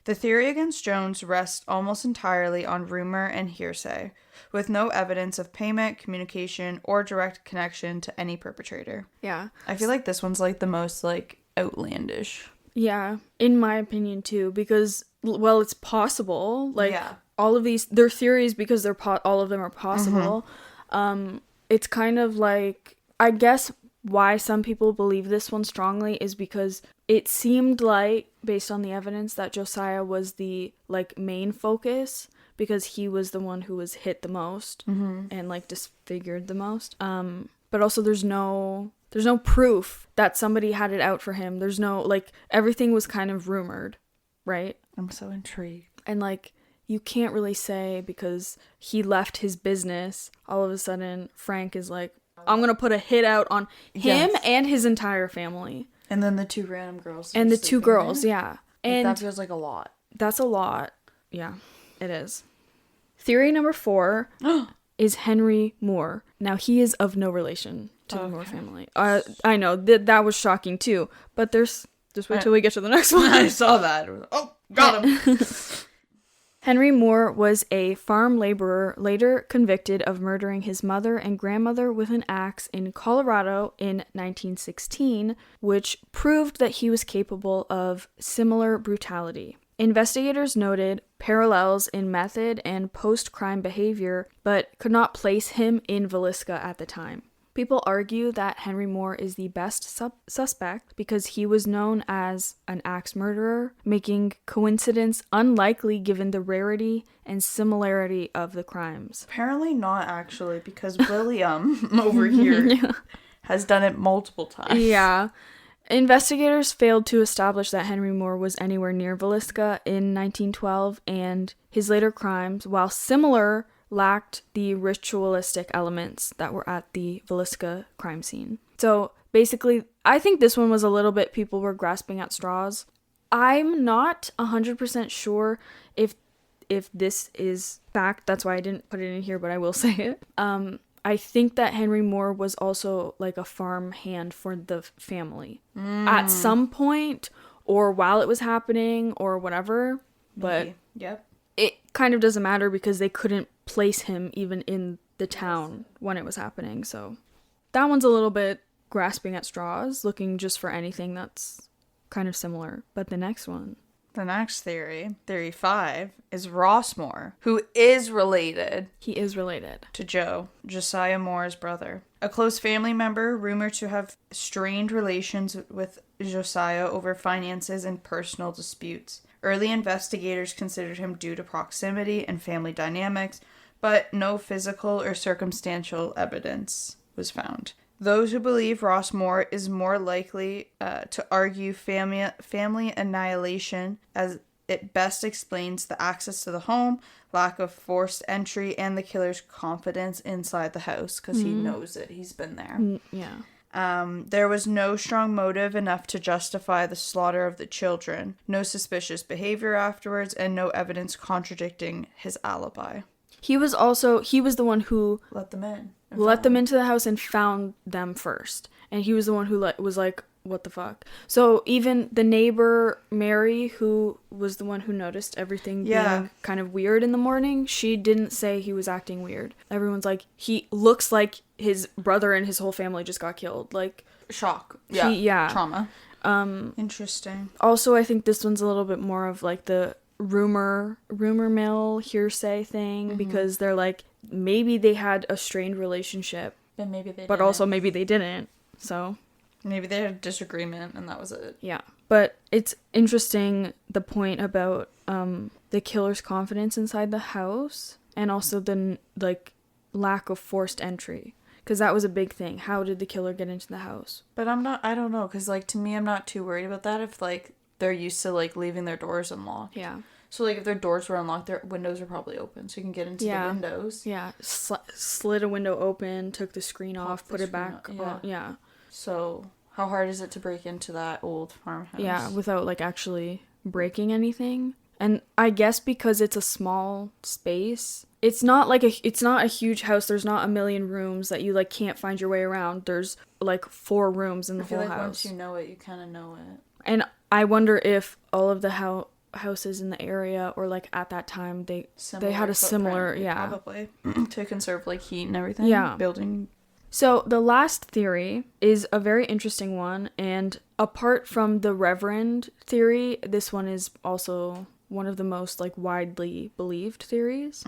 The theory against Jones rests almost entirely on rumor and hearsay, with no evidence of payment, communication, or direct connection to any perpetrator. Yeah. I feel like this one's like the most like outlandish. Yeah, in my opinion too, because, well, it's possible. Like, Yeah. all of these, they're theories because they're all of them are possible. It's kind of like, I guess why some people believe this one strongly is because it seemed like, based on the evidence, that Josiah was the, like, main focus, because he was the one who was hit the most and, like, disfigured the most. But also there's no proof that somebody had it out for him. There's no, like, everything was kind of rumored, right? I'm so intrigued. And, like, you can't really say because he left his business, all of a sudden Frank is like, I'm gonna put a hit out on him and his entire family. And then the two random girls. And the two girls, yeah. And that feels like a lot. that's a lot. Yeah, it is. Theory number 4 is Henry Moore. Now, he is of no relation to the Moore family. I know, that was shocking too, but just wait till we get to the next one. I saw that. Oh, got him. Henry Moore was a farm laborer, later convicted of murdering his mother and grandmother with an axe in Colorado in 1916, which proved that he was capable of similar brutality. Investigators noted parallels in method and post-crime behavior, but could not place him in Villisca at the time. People argue that Henry Moore is the best suspect because he was known as an axe murderer, making coincidence unlikely given the rarity and similarity of the crimes. Apparently not, actually, because William over here has done it multiple times. Yeah. Investigators failed to establish that Henry Moore was anywhere near Villisca in 1912, and his later crimes, while similar, lacked the ritualistic elements that were at the Villisca crime scene. So basically, I think this one was a little bit people were grasping at straws. I'm not 100% sure if this is fact. That's why I didn't put it in here, but I will say it. I think that Henry Moore was also like a farm hand for the family at some point, or while it was happening, or whatever. Maybe. But Yep. it kind of doesn't matter because they couldn't place him even in the town when it was happening. So that one's a little bit grasping at straws, looking just for anything that's kind of similar. But the next one. The next theory, theory 5, is Ross Moore, who is related. He is related to Josiah Moore's brother. A close family member rumored to have strained relations with Josiah over finances and personal disputes. Early investigators considered him due to proximity and family dynamics, but no physical or circumstantial evidence was found. Those who believe Ross Moore is more likely to argue family annihilation, as it best explains the access to the home, lack of forced entry, and the killer's confidence inside the house, because he knows it. He's been there. Yeah. There was no strong motive enough to justify the slaughter of the children, no suspicious behavior afterwards, and no evidence contradicting his alibi. He was the one who Let them in. let them into the house and found them first. And he was the one who was like, what the fuck. So even the neighbor, Mary, who was the one who noticed everything being kind of weird in the morning, she didn't say he was acting weird. Everyone's like, he looks like his brother and his whole family just got killed. Like, shock. Trauma. Interesting. Also, I think this one's a little bit more of like the rumor mill hearsay thing, because they're like, maybe they had a strained relationship, but maybe they but didn't. Also maybe they didn't. So maybe they had a disagreement and that was it. Yeah. But it's interesting, the point about the killer's confidence inside the house, and also the like lack of forced entry, because that was a big thing. How did the killer get into the house? But I don't know, because like to me, I'm not too worried about that if like they're used to like leaving their doors unlocked. Yeah. So like if their doors were unlocked, their windows are probably open, so you can get into the windows. Yeah. Slid a window open, took the screen off, put it back on. Yeah. So how hard is it to break into that old farmhouse? Yeah, without like actually breaking anything. And I guess because it's a small space, it's not a huge house. There's not a million rooms that you like can't find your way around. There's like 4 rooms in the whole house. Once you know it, you kind of know it. And I wonder if all of the houses in the area, or like at that time, they had a similar probably to conserve like heat and everything. Yeah. Building. So the last theory is a very interesting one, and apart from the Reverend theory, this one is also one of the most like widely believed theories.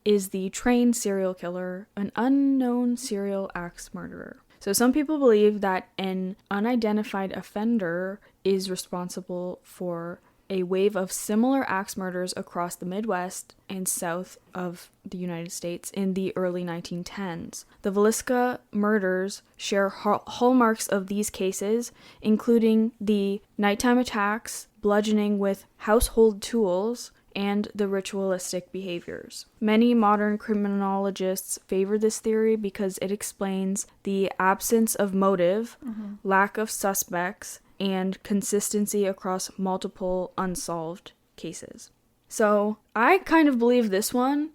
Is the trained serial killer an unknown serial axe murderer? So some people believe that an unidentified offender is responsible for a wave of similar axe murders across the Midwest and south of the United States in the early 1910s. The Villisca murders share hallmarks of these cases, including the nighttime attacks, bludgeoning with household tools, and the ritualistic behaviors. Many modern criminologists favor this theory because it explains the absence of motive, lack of suspects, and consistency across multiple unsolved cases. So I kind of believe this one.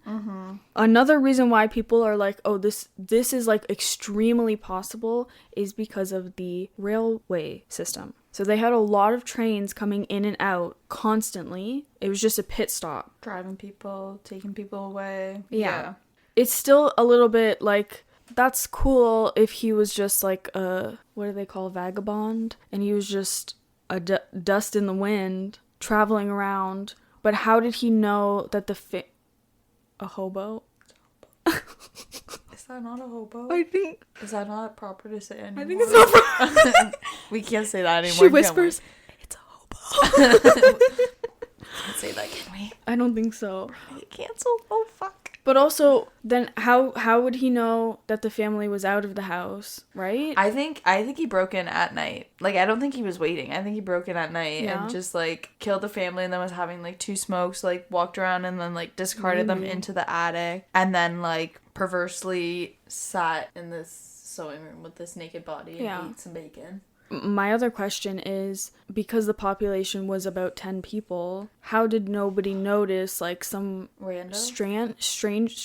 Another reason why people are like, oh, this is like extremely possible, is because of the railway system. So they had a lot of trains coming in and out constantly. It was just a pit stop. Driving people, taking people away. Yeah. It's still a little bit like, that's cool if he was just like a, what do they call, vagabond? And he was just a dust in the wind, traveling around. But how did he know that a hobo? Is that not a hobo? I think. Is that not proper to say anymore? I think it's not proper. We can't say that anymore. She whispers, it's a hobo. Can't say that, can we? I don't think so. We're gonna get canceled. Oh, fuck. But also, then how would he know that the family was out of the house, right? I think he broke in at night. Like, I don't think he was waiting. I think he broke in at night and just, like, killed the family, and then was having, like, 2 smokes, like, walked around and then, like, discarded them into the attic, and then, like, perversely sat in this sewing room with this naked body and ate some bacon. My other question is, because the population was about 10 people, how did nobody notice, like, some strange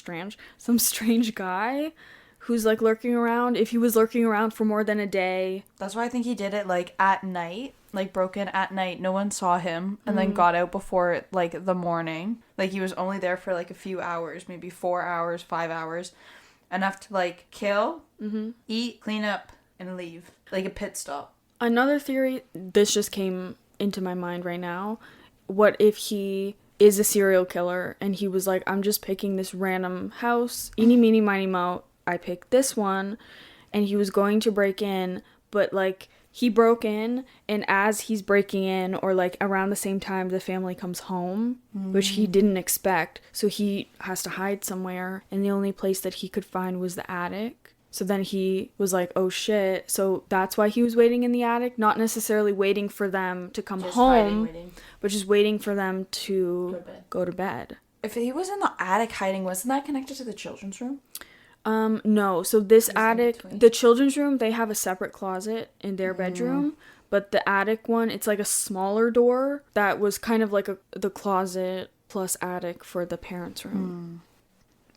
guy who's, like, lurking around? If he was lurking around for more than a day. That's why I think he did it, like, at night. Like, broke in at night. No one saw him. And then got out before, like, the morning. Like, he was only there for, like, a few hours. Maybe 4 hours, 5 hours. Enough to, like, kill, eat, clean up, and leave. Like, a pit stop. Another theory, this just came into my mind right now. What if he is a serial killer and he was like, I'm just picking this random house, eeny, meeny, miny, moe, I picked this one, and he was going to break in, but like he broke in, and as he's breaking in, or like around the same time the family comes home, which he didn't expect, so he has to hide somewhere, and the only place that he could find was the attic. So then he was like, oh shit. So that's why he was waiting in the attic. Not necessarily waiting for them to come home, but just waiting for them to go to bed. If he was in the attic hiding, wasn't that connected to the children's room? No. So this attic, the children's room, they have a separate closet in their bedroom. But the attic one, it's like a smaller door that was kind of like the closet plus attic for the parents' room.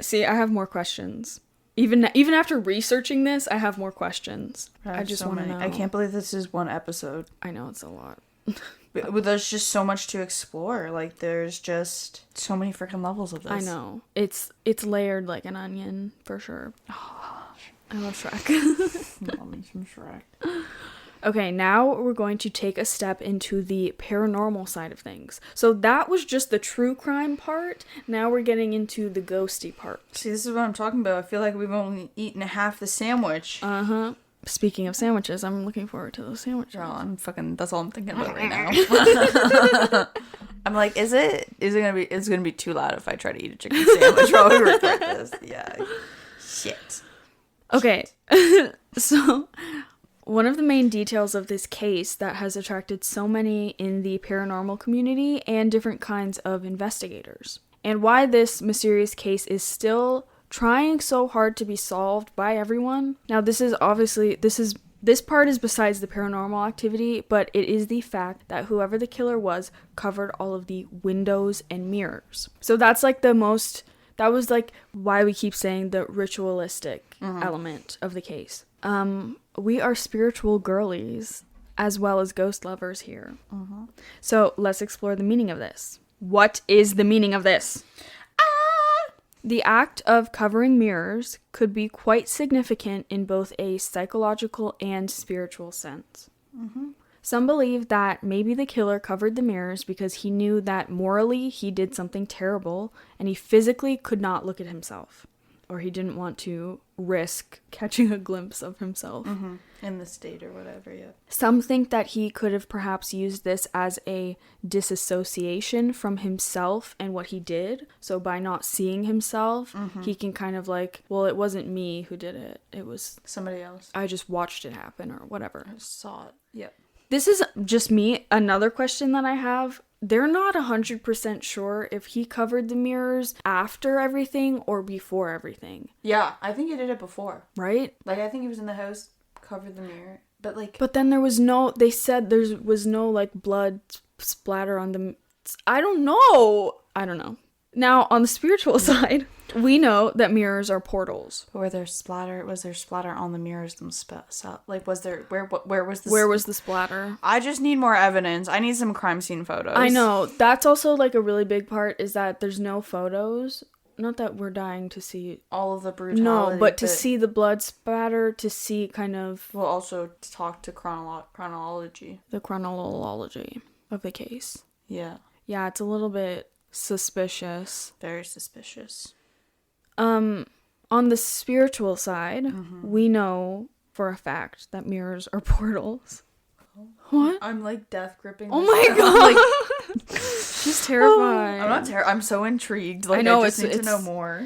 See, I have more questions. Even after researching this, I have more questions. I just want to know. I can't believe this is one episode. I know, it's a lot. But there's just so much to explore. Like, there's just so many freaking levels of this. I know. It's layered like an onion, for sure. Oh, I love Shrek. Love me some Shrek. Okay, now we're going to take a step into the paranormal side of things. So that was just the true crime part. Now we're getting into the ghosty part. See, this is what I'm talking about. I feel like we've only eaten half the sandwich. Uh-huh. Speaking of sandwiches, I'm looking forward to those sandwiches. Girl, that's all I'm thinking about right now. I'm like, it's gonna be too loud if I try to eat a chicken sandwich while we record this. Yeah. Shit. Okay. So one of the main details of this case that has attracted so many in the paranormal community and different kinds of investigators, and why this mysterious case is still trying so hard to be solved by everyone. Now, this part is besides the paranormal activity, but it is the fact that whoever the killer was covered all of the windows and mirrors. So that was like why we keep saying the ritualistic element of the case. We are spiritual girlies as well as ghost lovers here. So let's explore the meaning of this. What is the meaning of this? The act of covering mirrors could be quite significant in both a psychological and spiritual sense. Some believe that maybe the killer covered the mirrors because he knew that morally he did something terrible and he physically could not look at himself, or he didn't want to risk catching a glimpse of himself. In the state or whatever, yeah. Some think that he could have perhaps used this as a disassociation from himself and what he did. So by not seeing himself, he can kind of like, well, it wasn't me who did it. It was somebody else. I just watched it happen or whatever. I saw it. Yep. This is just me. Another question that I have. They're not 100% sure if he covered the mirrors after everything or before everything. Yeah, I think he did it before. Right? Like, I think he was in the house, covered the mirror, but then they said there was no like blood splatter on them. I don't know. Now, on the spiritual side, we know that mirrors are portals. Was there splatter on the mirrors themselves? Like, was there, where was the... Where was the splatter? I just need more evidence. I need some crime scene photos. I know. That's also, like, a really big part, is that there's no photos. Not that we're dying to see... all of the brutality. No, but to see the blood splatter, to see kind of... We'll also talk to chronology. The chronology of the case. Yeah. Yeah, it's a little bit suspicious. Very suspicious. On the spiritual side, we know for a fact that mirrors are portals. What? I'm like death gripping. Oh my god! Like, she's terrified. I'm not I'm so intrigued. Like, I know, I just need to know more.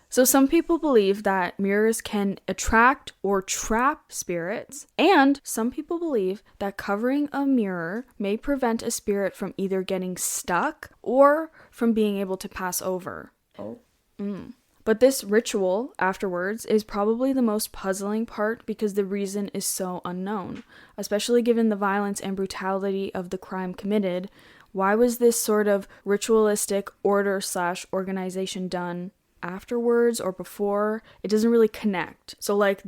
So some people believe that mirrors can attract or trap spirits, and some people believe that covering a mirror may prevent a spirit from either getting stuck or from being able to pass over. Oh. But this ritual afterwards is probably the most puzzling part because the reason is so unknown, especially given the violence and brutality of the crime committed. Why was this sort of ritualistic order/organization done afterwards or before? It doesn't really connect. So like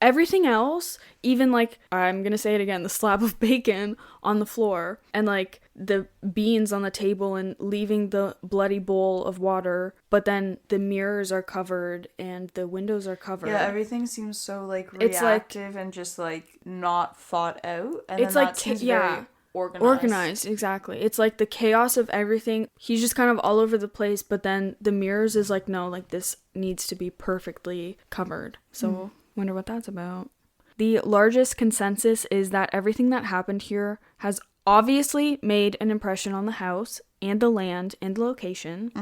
everything else, even like, I'm gonna say it again, the slab of bacon on the floor and like the beans on the table and leaving the bloody bowl of water, but then the mirrors are covered and the windows are covered. Yeah, everything seems so like reactive and just like not thought out, and it's then like that seems yeah very organized, exactly. It's like the chaos of everything. He's just kind of all over the place, but then the mirrors is like, no, like this needs to be perfectly covered. So wonder what that's about. The largest consensus is that everything that happened here has obviously made an impression on the house and the land and the location,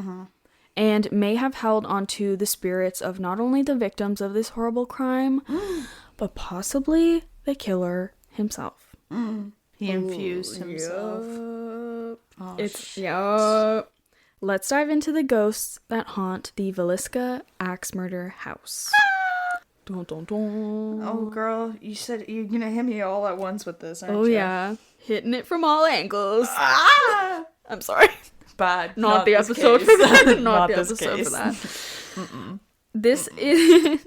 and may have held onto the spirits of not only the victims of this horrible crime, but possibly the killer himself. He infused himself. Yup. Let's dive into the ghosts that haunt the Villisca axe murder house. Dun, dun, dun. Oh, girl, you said you're gonna hit me all at once with this, aren't you? Oh, yeah. Hitting it from all angles. I'm sorry. Bad. Not the episode for that. Not the episode for that. This is...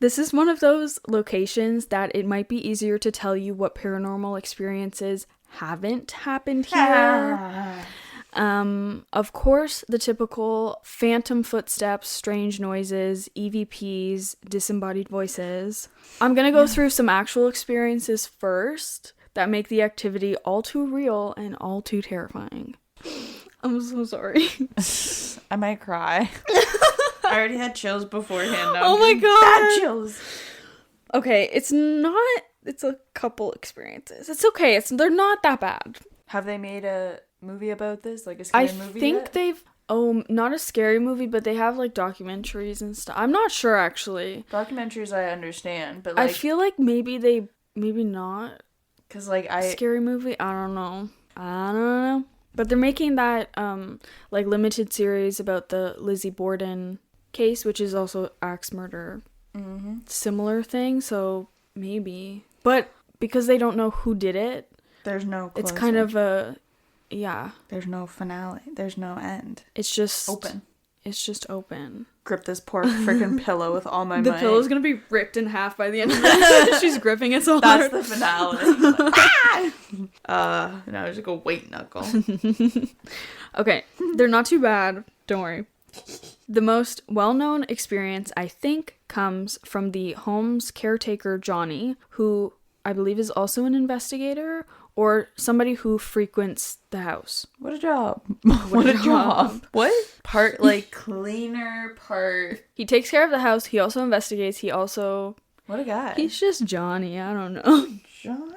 This is one of those locations that it might be easier to tell you what paranormal experiences haven't happened here. Of course, the typical phantom footsteps, strange noises, EVPs, disembodied voices. I'm gonna go through some actual experiences first that make the activity all too real and all too terrifying. I'm so sorry. I might cry. I already had chills beforehand. Now Oh my god. bad chills. Okay, it's a couple experiences. It's okay. They're not that bad. Have they made a movie about this? Like a scary movie? I think yet? they've not a scary movie, but they have like documentaries and stuff. I'm not sure actually. Documentaries I understand, but like I feel like maybe not. Cause like Scary movie? I don't know. But they're making that like limited series about the Lizzie Borden case, which is also axe murder. Mm-hmm. Similar thing, so maybe. But because they don't know who did it, there's no closure. it's kind of a There's no finale. There's no end. It's just open. It's just open. Grip this poor freaking pillow with all my might. The pillow's gonna be ripped in half by the end of it. She's gripping it so hard. That's the finale. Now there's like a white knuckle. Okay, they're not too bad. Don't worry. The most well-known experience, I think, comes from the home's caretaker, Johnny, who I believe is also an investigator or somebody who frequents the house. What a job. What a job. What? Part like cleaner, part... He takes care of the house. He also investigates. What a guy. He's just Johnny. I don't know. Johnny?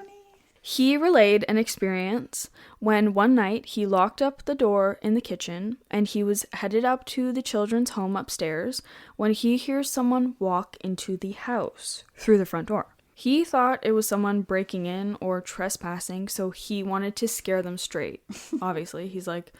He relayed an experience when one night he locked up the door in the kitchen and he was headed up to the children's home upstairs when he hears someone walk into the house through the front door. He thought it was someone breaking in or trespassing, so he wanted to scare them straight. Obviously, he's like,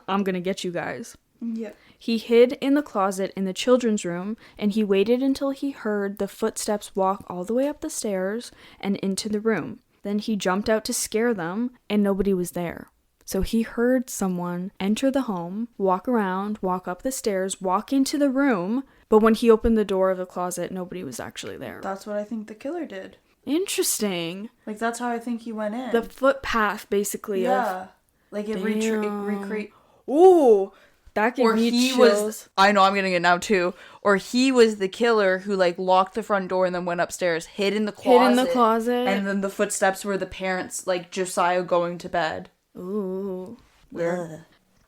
I'm gonna get you guys. Yeah. He hid in the closet in the children's room, and he waited until he heard the footsteps walk all the way up the stairs and into the room. Then he jumped out to scare them, and nobody was there. So he heard someone enter the home, walk around, walk up the stairs, walk into the room, but when he opened the door of the closet, nobody was actually there. That's what I think the killer did. Interesting. Like, that's how I think he went in. The footpath, basically. Yeah. Like, it recreate... Ooh, that gave me chills. I know, I'm getting it now, too. Or he was the killer who, like, locked the front door and then went upstairs, hid in the closet. And then the footsteps were the parents, like, Josiah going to bed. Ooh. Ugh.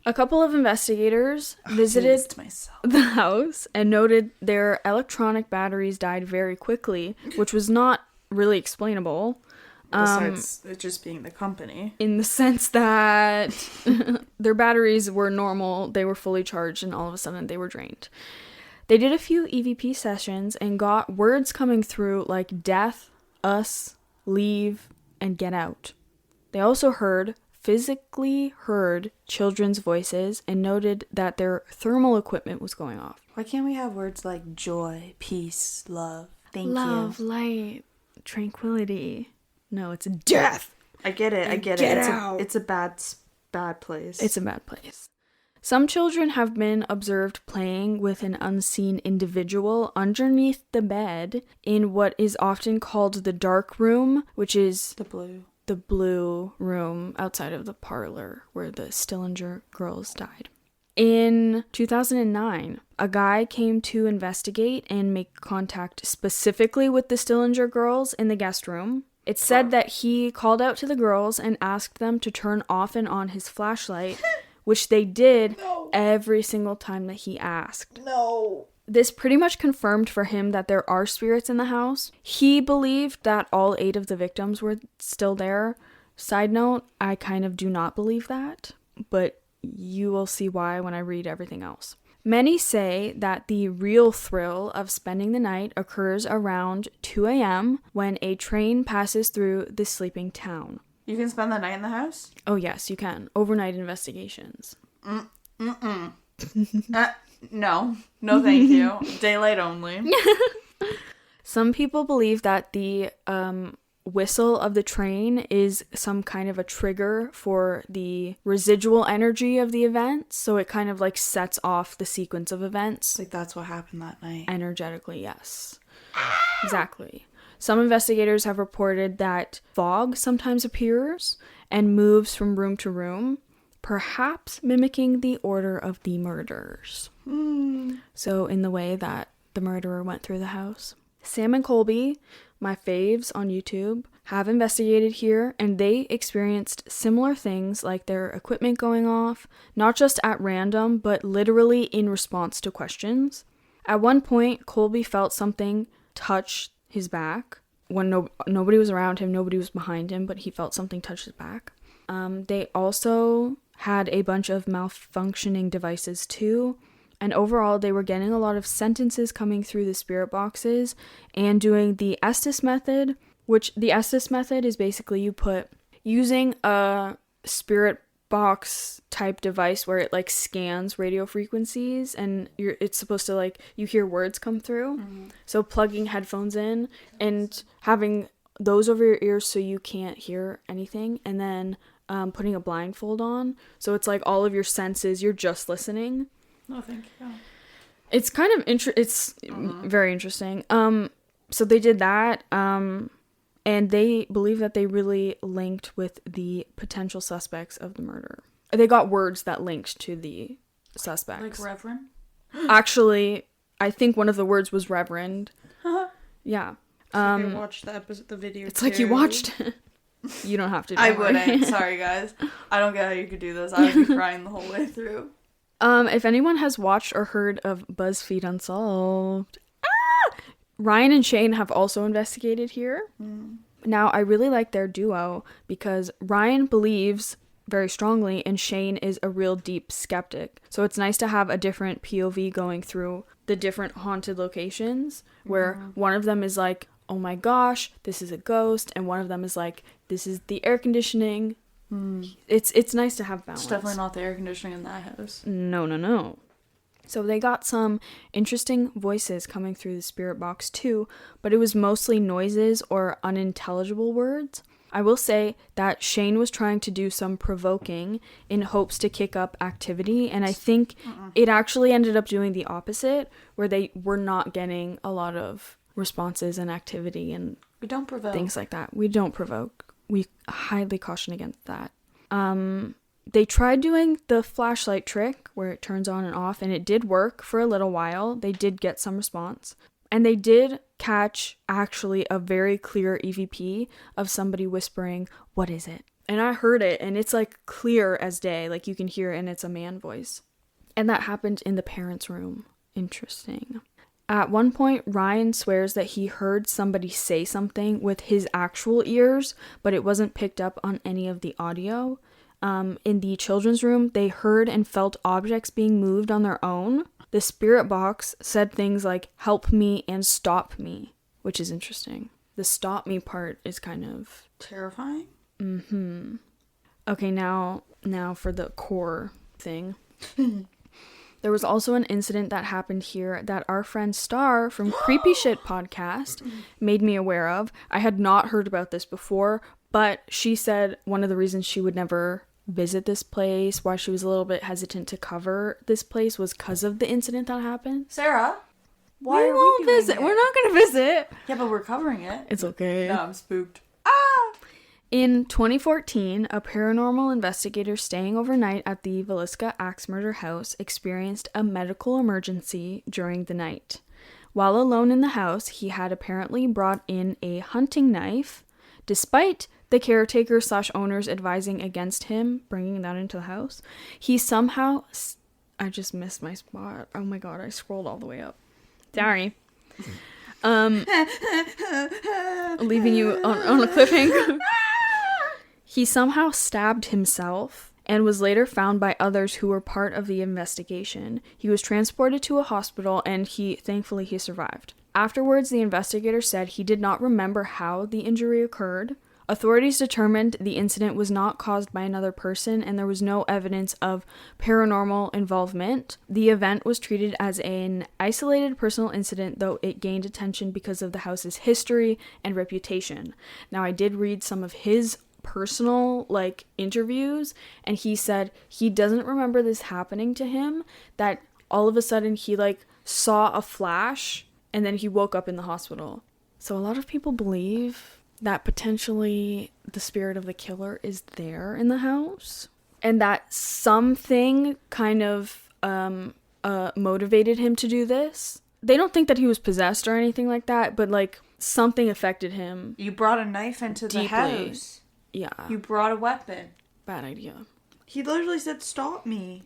A couple of investigators visited the house and noted their electronic batteries died very quickly, which was not really explainable. Besides it just being the company. In the sense that their batteries were normal, they were fully charged, and all of a sudden they were drained. They did a few EVP sessions and got words coming through like death, us, leave, and get out. They also physically heard children's voices and noted that their thermal equipment was going off. Why can't we have words like joy, peace, love, thank you? Love, light, tranquility. No, it's death. I get it. Get out. It's a bad place. It's a bad place. Some children have been observed playing with an unseen individual underneath the bed in what is often called the dark room, which is the blue room outside of the parlor where the Stillinger girls died. In 2009, a guy came to investigate and make contact specifically with the Stillinger girls in the guest room. It's said that he called out to the girls and asked them to turn off and on his flashlight, which they did every single time that he asked. No. This pretty much confirmed for him that there are spirits in the house. He believed that all 8 of the victims were still there. Side note, I kind of do not believe that, but you will see why when I read everything else. Many say that the real thrill of spending the night occurs around 2 a.m. when a train passes through the sleeping town. You can spend the night in the house? Oh yes, you can. Overnight investigations. No, thank you. Daylight only. Some people believe that the whistle of the train is some kind of a trigger for the residual energy of the event, so it kind of like sets off the sequence of events. Like that's what happened that night. Energetically, yes. Exactly. Some investigators have reported that fog sometimes appears and moves from room to room, perhaps mimicking the order of the murders. So in the way that the murderer went through the house. Sam and Colby, my faves on YouTube, have investigated here, and they experienced similar things like their equipment going off, not just at random, but literally in response to questions. At one point, Colby felt something touch his back when nobody was around him, nobody was behind him, but he felt something touch his back. They also had a bunch of malfunctioning devices too, and overall they were getting a lot of sentences coming through the spirit boxes and doing the Estes method, which the Estes method is basically you put using a spirit box type device where it like scans radio frequencies and it's supposed to like you hear words come through. So plugging headphones in and having those over your ears so you can't hear anything, and then putting a blindfold on so it's like all of your senses, you're just listening. No, thank you. It's kind of it's very interesting. So they did that, and they believe that they really linked with the potential suspects of the murder. They got words that linked to the suspects. Like Reverend? Actually, I think one of the words was Reverend. Yeah. I watched the video. It's like you watched it. You don't have to. I wouldn't. Sorry, guys. I don't get how you could do this. I would be crying the whole way through. If anyone has watched or heard of BuzzFeed Unsolved, Ryan and Shane have also investigated here. Now, I really like their duo because Ryan believes very strongly and Shane is a real deep skeptic. So it's nice to have a different POV going through the different haunted locations where one of them is like, oh my gosh, this is a ghost, and one of them is like, this is the air conditioning. It's nice to have balance. It's definitely not the air conditioning in that house. No. So they got some interesting voices coming through the spirit box too, but it was mostly noises or unintelligible words. I will say that Shane was trying to do some provoking in hopes to kick up activity, and I think it actually ended up doing the opposite, where they were not getting a lot of responses and activity and We don't provoke. Things like that. We don't provoke. We highly caution against that. They tried doing the flashlight trick where it turns on and off, and it did work for a little while. They did get some response. And they did catch actually a very clear EVP of somebody whispering, "What is it?" And I heard it, and it's like clear as day. Like you can hear it, and it's a man voice. And that happened in the parents' room. Interesting. At one point, Ryan swears that he heard somebody say something with his actual ears, but it wasn't picked up on any of the audio. In the children's room, they heard and felt objects being moved on their own. The spirit box said things like, "help me" and "stop me," which is interesting. The "stop me" part is kind of terrifying. Okay, now for the core thing. There was also an incident that happened here that our friend Star from Creepy Shit Podcast made me aware of. I had not heard about this before, but she said one of the reasons she would never visit this place, why she was a little bit hesitant to cover this place, was because of the incident that happened. Sarah, why we won't visit? We're not going to visit. Yeah, but we're covering it. It's okay. No, I'm spooked. In 2014, a paranormal investigator staying overnight at the Villisca axe murder house experienced a medical emergency during the night. While alone in the house, he had apparently brought in a hunting knife, despite the caretaker/owners advising against him bringing that into the house. He somehow... I just missed my spot. Oh my god, I scrolled all the way up. Sorry. Leaving you on a cliffhanger. He somehow stabbed himself and was later found by others who were part of the investigation. He was transported to a hospital and thankfully he survived. Afterwards, the investigator said he did not remember how the injury occurred. Authorities determined the incident was not caused by another person and there was no evidence of paranormal involvement. The event was treated as an isolated personal incident, though it gained attention because of the house's history and reputation. Now, I did read some of his personal interviews, and he said he doesn't remember this happening to him, that all of a sudden he saw a flash and then he woke up in the hospital. So a lot of people believe that potentially the spirit of the killer is there in the house, and that something kind of motivated him to do this. They don't think that he was possessed or anything like that, but like something affected him. You brought a knife into deeply. The house. Yeah. You brought a weapon. Bad idea. He literally said, "Stop me."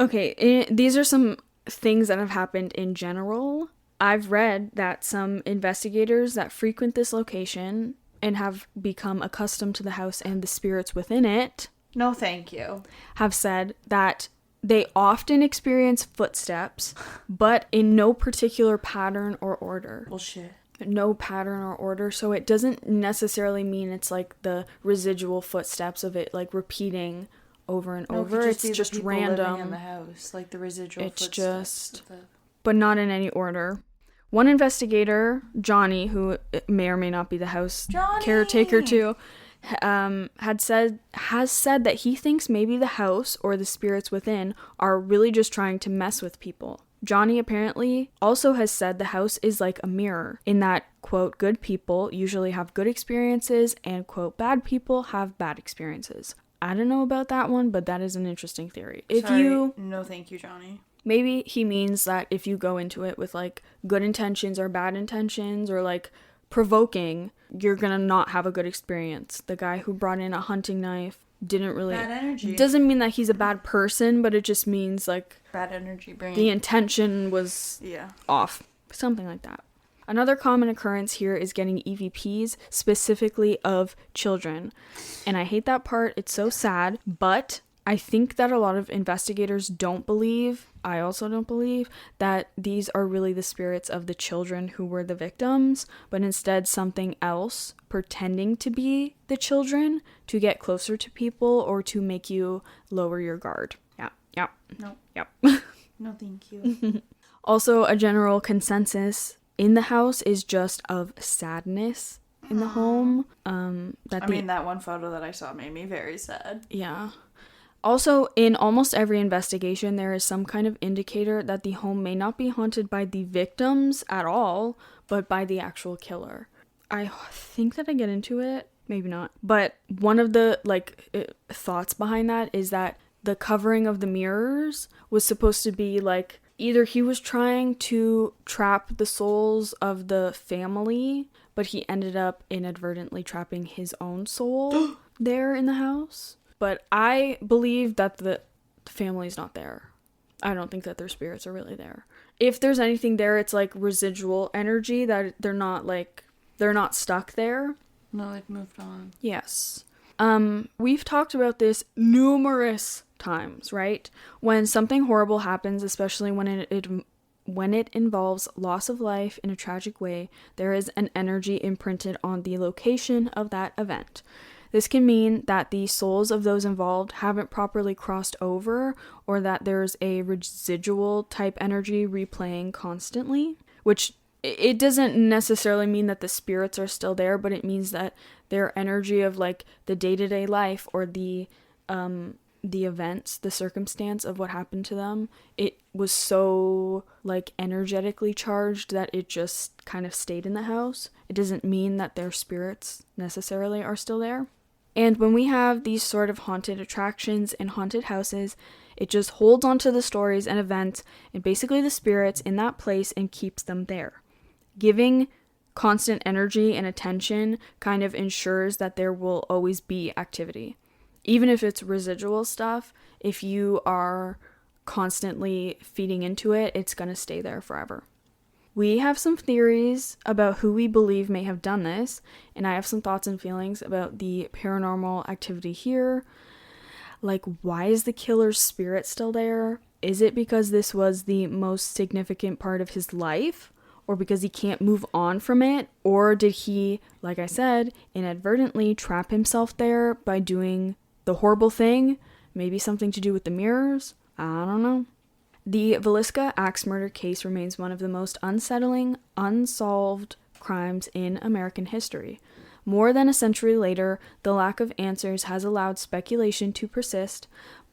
Okay, these are some things that have happened in general. I've read that some investigators that frequent this location and have become accustomed to the house and the spirits within it. No, thank you. Have said that they often experience footsteps, but in no particular pattern or order. Bullshit. No pattern or order, so it doesn't necessarily mean it's like the residual footsteps of it like repeating over and over. It's just random living in the house, like the residual it's footsteps. Just but not in any order. One investigator, Johnny, who may or may not be the house caretaker too, has said that he thinks maybe the house or the spirits within are really just trying to mess with people. Johnny apparently also has said the house is like a mirror, in that, quote, good people usually have good experiences and, quote, bad people have bad experiences. I don't know about that one, but that is an interesting theory. No thank you, Johnny. Maybe he means that if you go into it with like good intentions or bad intentions or like provoking, you're gonna not have a good experience. The guy who brought in a hunting knife didn't really... Bad energy. Doesn't mean that he's a bad person, but it just means like... Bad energy bringing... The intention was off. Something like that. Another common occurrence here is getting EVPs, specifically of children. And I hate that part. It's so sad. But I think that a lot of investigators don't believe, I also don't believe, that these are really the spirits of the children who were the victims, but instead something else pretending to be the children to get closer to people or to make you lower your guard. Yeah. No. Yep. No, thank you. Also, a general consensus in the house is just of sadness in the home. That one photo that I saw made me very sad. Yeah. Also, in almost every investigation, there is some kind of indicator that the home may not be haunted by the victims at all, but by the actual killer. I think that I get into it. Maybe not. But one of the, thoughts behind that is that the covering of the mirrors was supposed to be, either he was trying to trap the souls of the family, but he ended up inadvertently trapping his own soul there in the house. But I believe that the family's not there. I don't think that their spirits are really there. If there's anything there, it's residual energy that they're not stuck there. No, they've moved on. Yes. We've talked about this numerous times, right? When something horrible happens, especially when it involves loss of life in a tragic way, there is an energy imprinted on the location of that event. This can mean that the souls of those involved haven't properly crossed over, or that there's a residual type energy replaying constantly, which it doesn't necessarily mean that the spirits are still there, but it means that their energy of the day-to-day life or the events, the circumstance of what happened to them, it was so energetically charged that it just kind of stayed in the house. It doesn't mean that their spirits necessarily are still there. And when we have these sort of haunted attractions and haunted houses, it just holds onto the stories and events and basically the spirits in that place and keeps them there. Giving constant energy and attention kind of ensures that there will always be activity. Even if it's residual stuff, if you are constantly feeding into it, it's going to stay there forever. We have some theories about who we believe may have done this, and I have some thoughts and feelings about the paranormal activity here. Why is the killer's spirit still there? Is it because this was the most significant part of his life? Or because he can't move on from it? Or did he, like I said, inadvertently trap himself there by doing the horrible thing? Maybe something to do with the mirrors? I don't know. The Villisca axe murder case remains one of the most unsettling, unsolved crimes in American history. More than a century later, the lack of answers has allowed speculation to persist.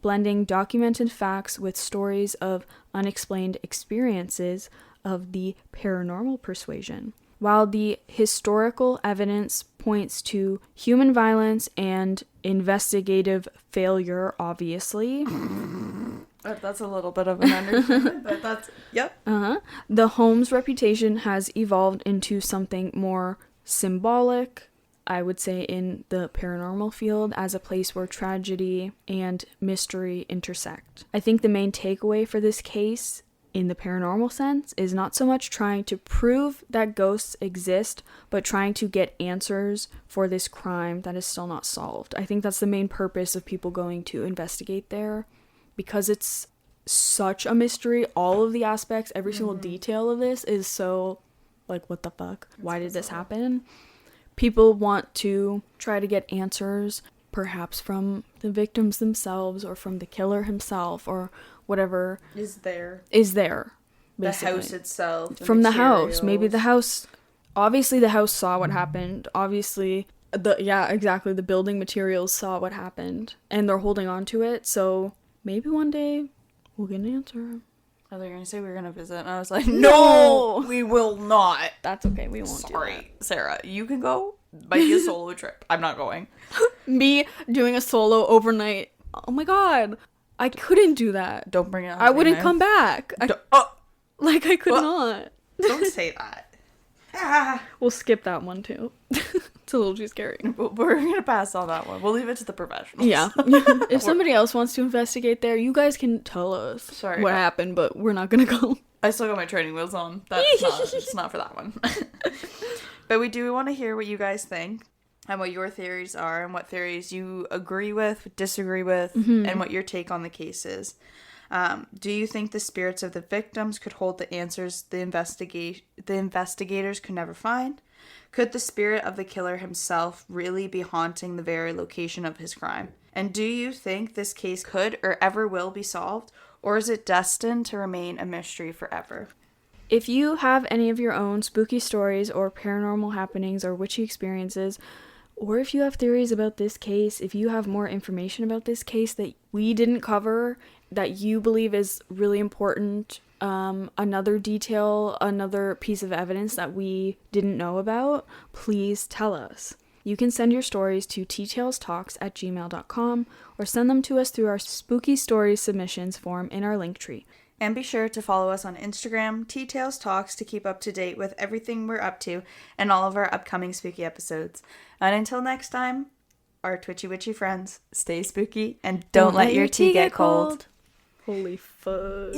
blending documented facts with stories of unexplained experiences of the paranormal persuasion. While the historical evidence points to human violence and investigative failure, obviously. That's a little bit of an understatement, but that's, yep. The home's reputation has evolved into something more symbolic, I would say, in the paranormal field, as a place where tragedy and mystery intersect. I think the main takeaway for this case, in the paranormal sense, is not so much trying to prove that ghosts exist, but trying to get answers for this crime that is still not solved. I think that's the main purpose of people going to investigate there, because it's such a mystery. All of the aspects, every single detail of this is so, like, what the fuck? Why did this happen? People want to try to get answers, perhaps from the victims themselves or from the killer himself or whatever is there, basically. The house itself, from the house. Maybe the house, obviously the house saw what happened. Obviously, the building materials saw what happened and they're holding on to it. So maybe one day we'll get an answer. Oh, they're gonna say we were gonna visit, and I was like, no, we will not. That's okay, we won't. Sorry, Sarah, you can go. Might be a solo trip. I'm not going. Me doing a solo overnight. Oh my god, I couldn't do that. Don't bring it up. I wouldn't come back. I could not. Don't say that. We'll skip that one too. It's a little too scary. We're gonna pass on that one. We'll leave it to the professionals. Yeah. If somebody else wants to investigate there, you guys can tell us what happened, but we're not gonna go. I still got my training wheels on. It's not for that one. But we do want to hear what you guys think and what your theories are and what theories you agree with, disagree with, and what your take on the case is. Do you think the spirits of the victims could hold the answers the investigators could never find? Could the spirit of the killer himself really be haunting the very location of his crime? And do you think this case could or ever will be solved? Or is it destined to remain a mystery forever? If you have any of your own spooky stories or paranormal happenings or witchy experiences, or if you have theories about this case, if you have more information about this case that we didn't cover, that you believe is really important, another detail, another piece of evidence that we didn't know about, please tell us. You can send your stories to teatalestalks@gmail.com or send them to us through our spooky stories submissions form in our Linktree. And be sure to follow us on Instagram, Tea Tales Talks, to keep up to date with everything we're up to and all of our upcoming spooky episodes. And until next time, our twitchy witchy friends, stay spooky and don't let your tea get cold. Holy fuck.